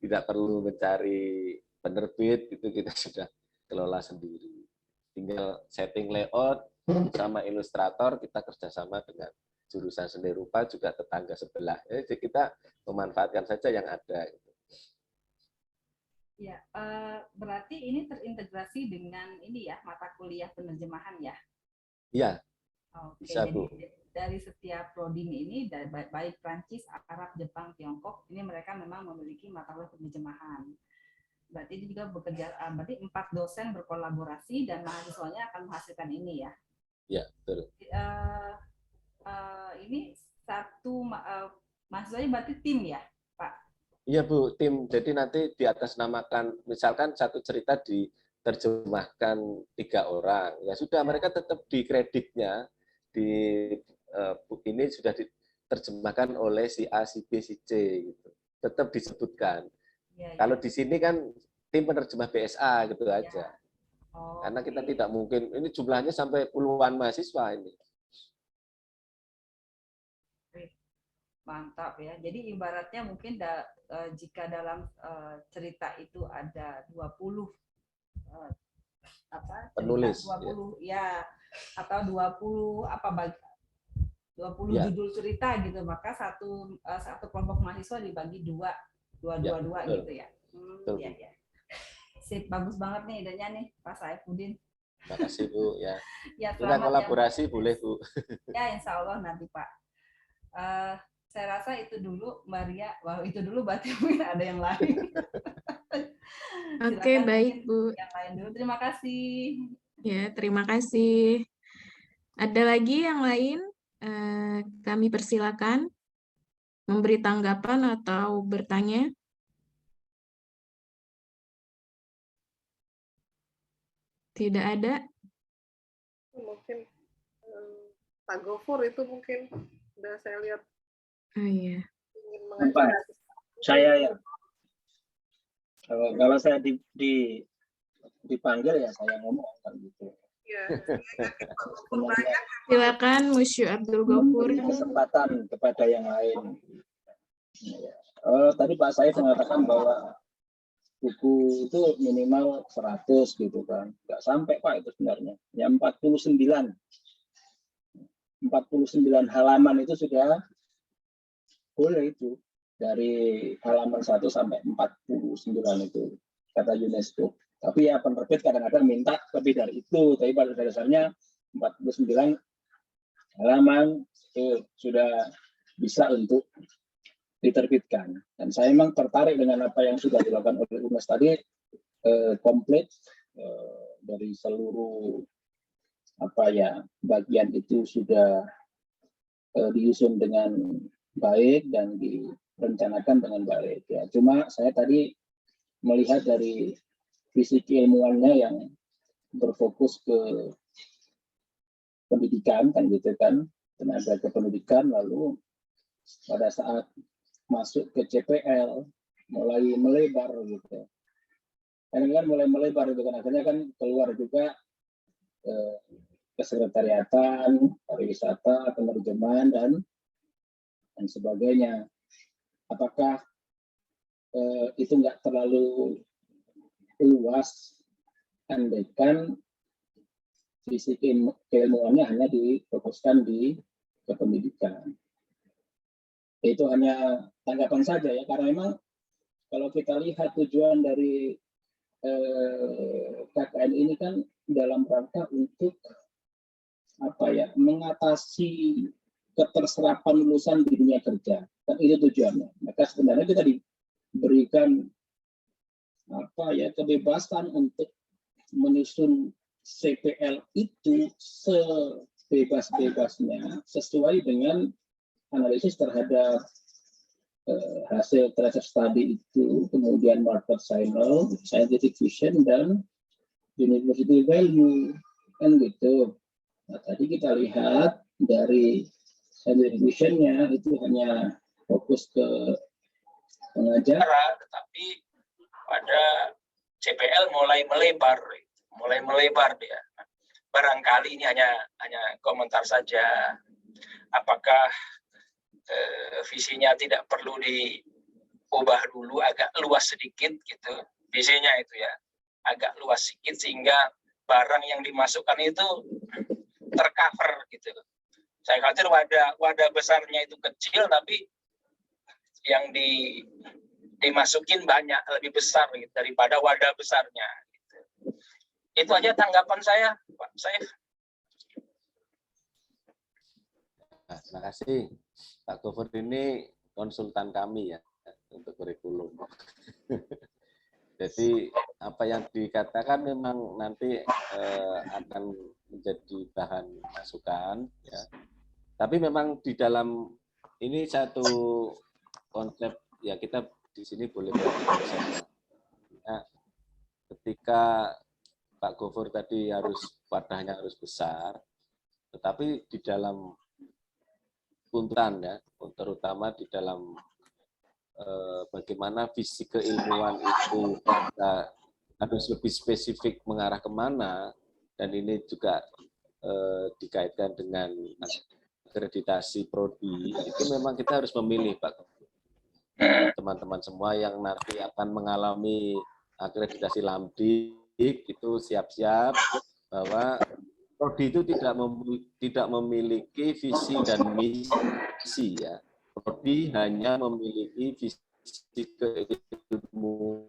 tidak perlu mencari penerbit, itu kita sudah kelola sendiri. Tinggal setting layout sama ilustrator, kita kerjasama dengan jurusan seni rupa juga tetangga sebelah. Jadi kita memanfaatkan saja yang ada. Ya, berarti ini terintegrasi dengan ini ya, mata kuliah penerjemahan ya? Iya, Oke, bisa jadi Bu. dari setiap prodi ini, baik Prancis, Arab, Jepang, Tiongkok, ini mereka memang memiliki mata kuliah penerjemahan. Berarti itu juga bekerja, berarti 4 dosen berkolaborasi dan mahasiswanya akan menghasilkan ini ya? Iya, betul. Ini satu mahasiswanya berarti tim ya, Pak? Iya Bu, tim. Jadi nanti di atas namakan, misalkan satu cerita diterjemahkan 3 orang, ya sudah mereka tetap di kreditnya di ini sudah diterjemahkan oleh si A, si B, si C gitu. Tetap disebutkan. Ya, Kalau ya. di sini kan tim penerjemah BSA gitu Ya. aja. Oh, karena kita tidak mungkin, ini jumlahnya sampai puluhan mahasiswa ini. Mantap ya. Jadi ibaratnya mungkin jika dalam cerita itu ada 20 penulis 20 ya, atau 20 ya. judul cerita gitu, maka satu kelompok mahasiswa dibagi dua gitu ya. Ya, ya. Sip, bagus banget nih idenya nih Pak Saifuddin. Terima kasih Bu ya. Ya, kita kolaborasi ya, boleh Bu. Ya, insya Allah nanti Pak. Saya rasa itu dulu Mbak Ria. Wah, itu dulu berarti mungkin ada yang lain. Oke, baik Bu. Yang lain dulu. Terima kasih. Ya, terima kasih. Ada lagi yang lain? Kami persilakan memberi tanggapan atau bertanya. Tidak ada? Mungkin Pak Gofur itu mungkin udah saya lihat. Oh iya. Saya ya. Kalau saya dipanggil ya saya ngomong kan gitu. Ya. Silakan Musyu Abdul Ghafur. Kesempatan kepada yang lain. Tadi Pak Saif mengatakan bahwa buku itu minimal 100 gitu kan. Nggak sampai Pak itu sebenarnya. Ya 49 halaman itu sudah boleh itu. Dari halaman 1 sampai 49 itu kata UNESCO. Tapi ya penerbit kadang-kadang minta lebih dari itu. Tapi pada dasarnya 49 halaman itu sudah bisa untuk diterbitkan. Dan saya memang tertarik dengan apa yang sudah dilakukan oleh UNES tadi, komplit dari seluruh bagian itu sudah disusun dengan baik dan direncanakan dengan baik. Ya, cuma saya tadi melihat dari visi keilmuannya yang berfokus ke pendidikan kan gitu kan, tenaga kependidikan. Lalu pada saat masuk ke CPL mulai melebar gitu. Kan mulai melebar gitu kan, akhirnya kan keluar juga kesekretariatan, pariwisata, penerjemahan dan sebagainya. Apakah itu nggak terlalu luas, andaikan visi keilmuannya hanya difokuskan di kependidikan? Itu hanya tanggapan saja ya, karena memang kalau kita lihat tujuan dari KKN ini kan dalam rangka untuk mengatasi keterserapan lulusan di dunia kerja, kan itu tujuannya. Maka sebenarnya kita diberikan kebebasan untuk menyusun CPL itu sebebas-bebasnya sesuai dengan analisis terhadap hasil tracer study itu, kemudian market signal, scientific vision, dan university value, kan gitu. Nah, tadi kita lihat dari scientific vision-nya itu hanya fokus ke pengajaran, tetapi pada CPL mulai melebar dia. Barangkali ini hanya komentar saja. Apakah visinya tidak perlu diubah dulu, agak luas sedikit gitu, visinya itu ya, agak luas sedikit sehingga barang yang dimasukkan itu tercover gitu. Saya khawatir wadah besarnya itu kecil, tapi yang dimasukin banyak, lebih besar gitu, daripada wadah besarnya. Gitu. Itu aja tanggapan saya, Pak Saif. Nah, terima kasih. Pak Gofur ini konsultan kami ya untuk kurikulum. Jadi apa yang dikatakan memang nanti akan menjadi bahan masukan ya. Tapi memang di dalam ini satu konsep ya, kita di sini boleh konsep. Ya, ketika Pak Gofur tadi wadahnya harus besar, tetapi di dalam tuntutan ya, terutama di dalam bagaimana visi keilmuan itu harus lebih spesifik mengarah kemana, dan ini juga dikaitkan dengan akreditasi prodi, itu memang kita harus memilih, Pak. Teman-teman semua yang nanti akan mengalami akreditasi Lamdik itu siap-siap bahwa prodi itu tidak memiliki visi dan misi ya. Prodi hanya memiliki visi keilmuan,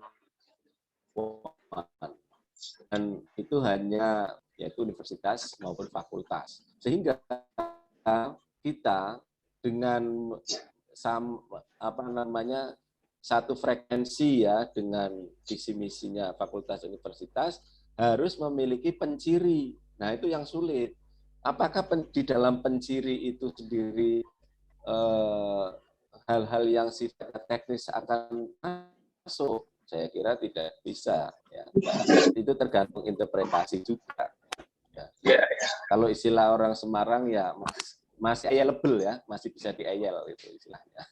dan itu hanya yaitu universitas maupun fakultas. Sehingga kita dengan satu frekuensi ya dengan visi misinya fakultas universitas harus memiliki penciri. Nah, itu yang sulit. Apakah di dalam penciri itu sendiri hal-hal yang sifatnya teknis akan masuk? Saya kira tidak bisa. Ya. Itu tergantung interpretasi juga. Ya. Kalau istilah orang Semarang ya masih ayelable ya, masih bisa diayel itu istilahnya.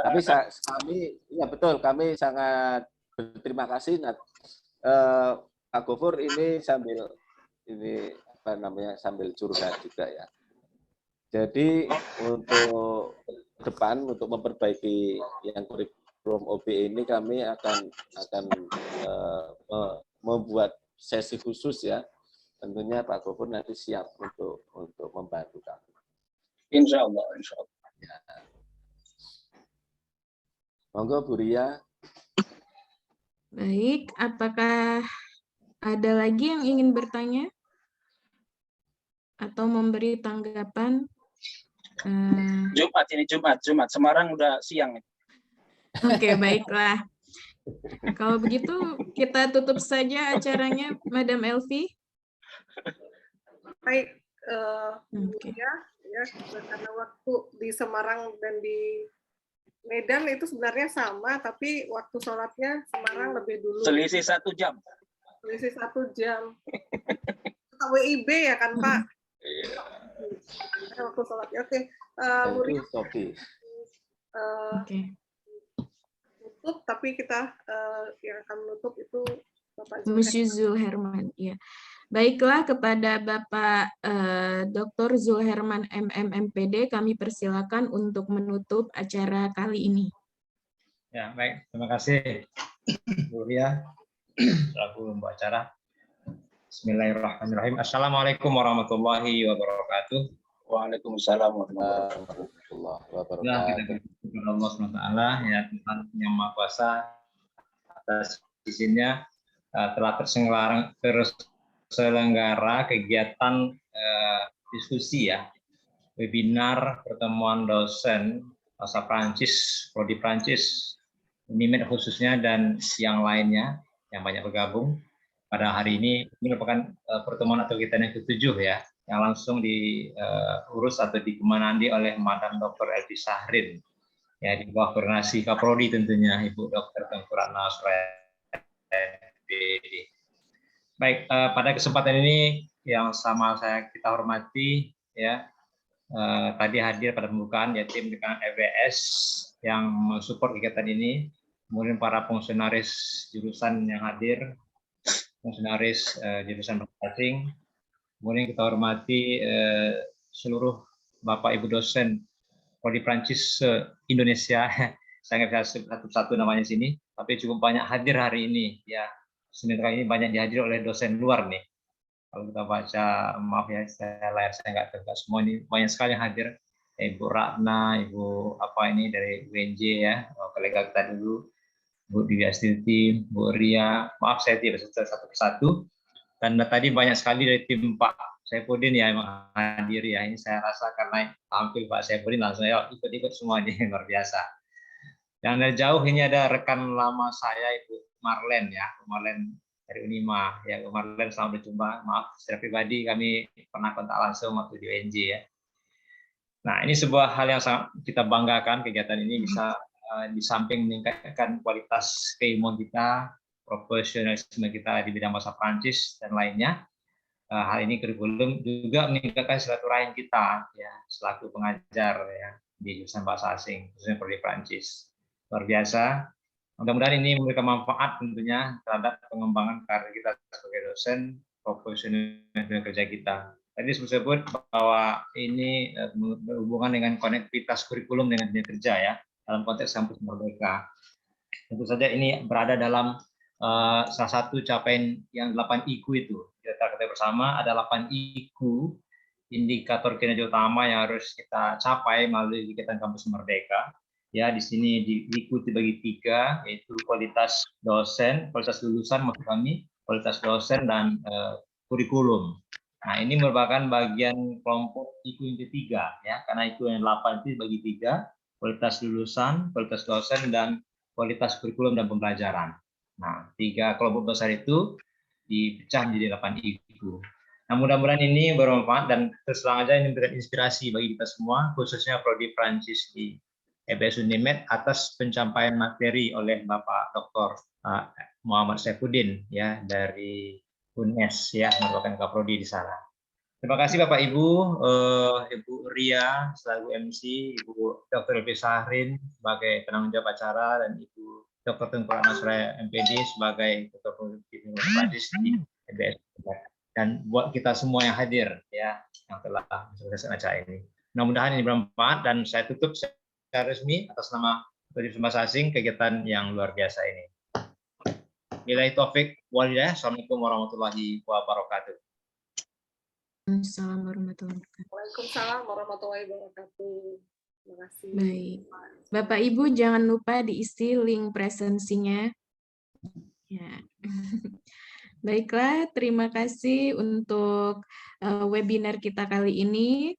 Tapi kami, ya betul, kami sangat berterima kasih. Pak Gofur ini sambil curhat juga ya. Jadi untuk depan, untuk memperbaiki yang kurikulum OB ini, kami akan membuat sesi khusus ya. Tentunya Pak Gofur nanti siap untuk membantu kami. Insya Allah. Ya. Monggo Bu Ria. Baik, apakah ada lagi yang ingin bertanya atau memberi tanggapan? Jumat. Semarang udah siang. Oke, baiklah. Kalau begitu kita tutup saja acaranya, Madam Elvi. Baik, ya, karena waktu di Semarang dan di Medan itu sebenarnya sama, tapi waktu sholatnya Semarang lebih dulu. Selisih 1 jam. Selisih 1 jam. WIB ya kan Pak? Waktu sholatnya. Oke. Bu Ria, Oke. tutup, tapi kita yang akan menutup itu Bapak Monsieur Zulherman, ya. Baiklah, kepada Bapak Dr. Zulherman MMPD kami persilakan untuk menutup acara kali ini. Ya, baik. Terima kasih, Bu Ria, selaku pembawa acara. Bismillahirrahmanirrahim. Assalamualaikum warahmatullahi wabarakatuh. Waalaikumsalam warahmatullahi wabarakatuh. Ya, kita bersyukur kepada Allah SWT, ya, Tuhan yang Maha Kuasa, atas izinnya telah terselenggara kegiatan diskusi ya, webinar pertemuan dosen bahasa Prancis, Prodi Prancis, UNIMED khususnya, dan yang lainnya yang banyak bergabung pada hari ini. Ini merupakan pertemuan atau kegiatan yang ke-7 ya, yang langsung diurus atau dikemanandi oleh Madam Dr. Elvi Sahrin, ya, di bawah koordinasi Kaprodi tentunya Ibu Dr. Tengku Ratna MPD. Baik, pada kesempatan ini yang sama kita hormati ya, tadi hadir pada pembukaan ya tim dengan EBS yang mensupport kegiatan ini, kemudian para fungsionaris jurusan yang hadir, fungsionaris jurusan masing-masing. Kemudian kita hormati seluruh Bapak Ibu dosen Prodi Prancis Indonesia. Saya nggak bisa satu-satu namanya sini, tapi cukup banyak hadir hari ini. Ya, Senin kali ini banyak dihadiri oleh dosen luar nih. Kalau kita baca, maaf ya, saya nggak tegak semua ini, banyak sekali yang hadir. Ibu Ratna, Ibu dari UNJ ya, kolega kita dulu, Bu Dewi Astiti, Bu Ria. Maaf saya tidak bisa satu persatu. Dan tadi banyak sekali dari tim Pak Saipudin ya yang hadir ya. Ini saya rasa karena tampil Pak Saipudin langsung ya ikut-ikut semua ini luar biasa. Yang dari jauh ini ada rekan lama saya Ibu Marlen ya, Marlen dari Unima ya. Marlen selamat berjumpa. Maaf secara pribadi kami pernah kontak langsung waktu di UNJ ya. Nah ini sebuah hal yang sangat kita banggakan, kegiatan ini bisa di samping meningkatkan kualitas keilmuan kita, profesionalisme kita di bidang bahasa Prancis dan lainnya. Hal ini kurikulum juga meningkatkan silaturahim kita ya selaku pengajar ya di jurusan bahasa asing khususnya Prodi Prancis. Luar biasa. Mudah-mudahan ini memberikan manfaat tentunya terhadap pengembangan karir kita sebagai dosen, profesional kerja kita. Tadi disebut bahwa ini berhubungan dengan konektivitas kurikulum dengan dunia kerja ya dalam konteks kampus merdeka. Tentu saja ini berada dalam salah satu capaian yang 8 IQ itu. Kita ketahui bersama ada 8 IQ, indikator kinerja utama yang harus kita capai melalui kegiatan kampus merdeka. Ya, di sini diikuti bagi 3, yaitu kualitas dosen, kualitas lulusan maksud kami, kualitas dosen dan kurikulum. Nah, ini merupakan bagian kelompok IQ yang ketiga ya, karena IQ yang 8 itu bagi 3, kualitas lulusan, kualitas dosen dan kualitas kurikulum dan pembelajaran. Nah, 3 kelompok besar itu dipecah menjadi 8 IQ. Nah, mudah-mudahan ini bermanfaat dan terus terang aja ini memberikan inspirasi bagi kita semua, khususnya Prodi Prancis di EBS UNIMED atas pencapaian materi oleh Bapak Dr. Muhammad Saifuddin ya dari UNES ya, merupakan Kaprodi di sana. Terima kasih Bapak Ibu, Ibu Ria selaku MC, Ibu Dr. Elvi Sahrin sebagai penanggung jawab acara, dan Ibu Dr. Tengku Ratna MPD sebagai Ketua Prancis di EBS, dan buat kita semua yang hadir ya yang telah mensukseskan acara ini. Mudah-mudahan ini bermanfaat dan saya tutup secara resmi atas nama Prodi Bahasa Asing kegiatan yang luar biasa ini. Billahi taufik wal hidayah. Assalamualaikum warahmatullahi wabarakatuh. Waalaikumsalam warahmatullahi wabarakatuh. Terima kasih. Baik. Bapak Ibu jangan lupa diisi link presensinya. Ya. Baiklah, terima kasih untuk webinar kita kali ini.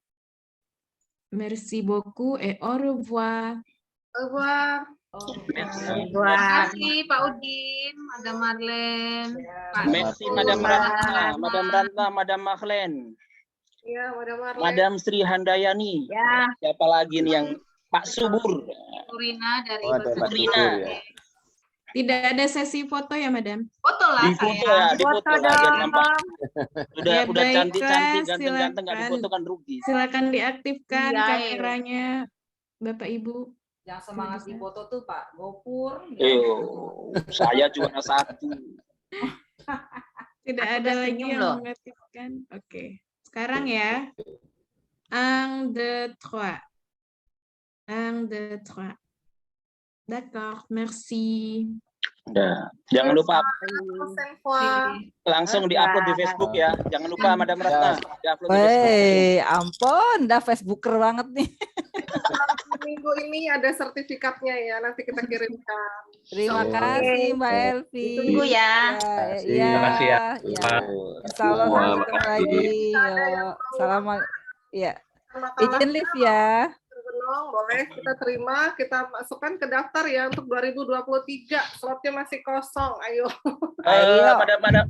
Merci beaucoup et au revoir. Au revoir. Terima kasih Pak Udin, Madam Marlen. Merci Madam Ratna, Madam Ratna, Madam Marlen. Iya, Madam Marlen. Madam Sri Handayani. Ya. Siapa lagi nih yang Pak Subur. Rina dari Oh, ada Pak Rina. Subur ya. Tidak ada sesi foto ya, Madam? foto lah Di foto saya. ya, di foto lah. Biar nampak. Ya, Udah cantik-cantik, baiklah, ganteng-ganteng, nggak silakan. difoto kan rugi. Silakan diaktifkan Iya, kameranya, Bapak Ibu. Yang semangat di foto tuh Pak Gopur. Saya juara 1. Tidak Aku ada udah lagi senyum yang loh. mengaktifkan. Oke. Sekarang ya. 1, 2, 3. 1, 2, 3. D'accord, merci. Udah. Jangan lupa langsung diupload di Facebook ya. Jangan lupa Madam Ratna diupload di Facebook. Wey, ampun, dah Facebooker banget nih. Minggu ini ada sertifikatnya ya, nanti kita kirimkan. Terima kasih Mbak Elvi. Tunggu ya. Iya. Terima kasih ya. Insya Allah Wah, sampai ketemu lagi. Yo, salam. Ya. Izin live ya. Boleh kita terima, kita masukkan ke daftar ya untuk 2023. Slotnya masih kosong. Ayo.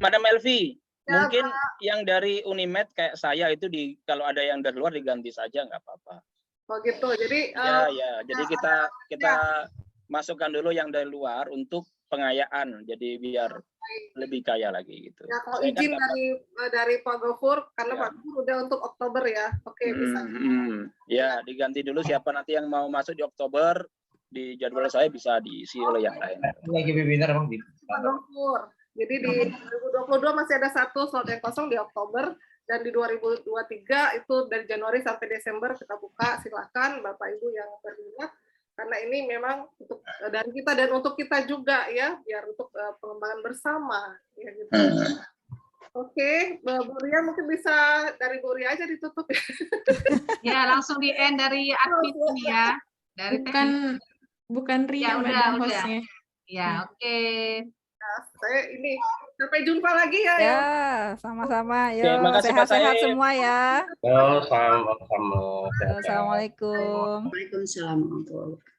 Madam Elvi, Ya, mungkin yang dari Unimed kayak saya itu kalau ada yang dari luar diganti saja nggak apa-apa. Oh gitu. Jadi Jadi kita masukkan dulu yang dari luar untuk pengayaan. Jadi biar lebih kaya lagi gitu. ya kalau Saya kan izin dari Pak Gofur karena Ya. Pak Gofur udah untuk Oktober ya. Oke, bisa. Ya, diganti dulu siapa nanti yang mau masuk di Oktober, di jadwal saya bisa diisi oleh yang lain. Lagi webinar Bang. Pak Gofur. Jadi di 2022 masih ada 1 slot yang kosong di Oktober, dan di 2023 itu dari Januari sampai Desember kita buka. Silakan Bapak Ibu yang berminat, karena ini memang untuk dari kita dan untuk kita juga ya, biar untuk pengembangan bersama ya gitu. Oke, Bu Ria mungkin bisa dari Bu Ria aja ditutup ya. Ya, langsung di end dari admin ini ya. Dari Bukan Ria, Ya, udah, Madam udah. hostnya. Ya, oke. Saya ini sampai jumpa lagi ya. Ya, sama-sama. Yo, makasih, Pak sehat-sehat Said. semua ya. Sama-sama. Assalamualaikum. Waalaikumsalam warahmatullahi wabarakatuh.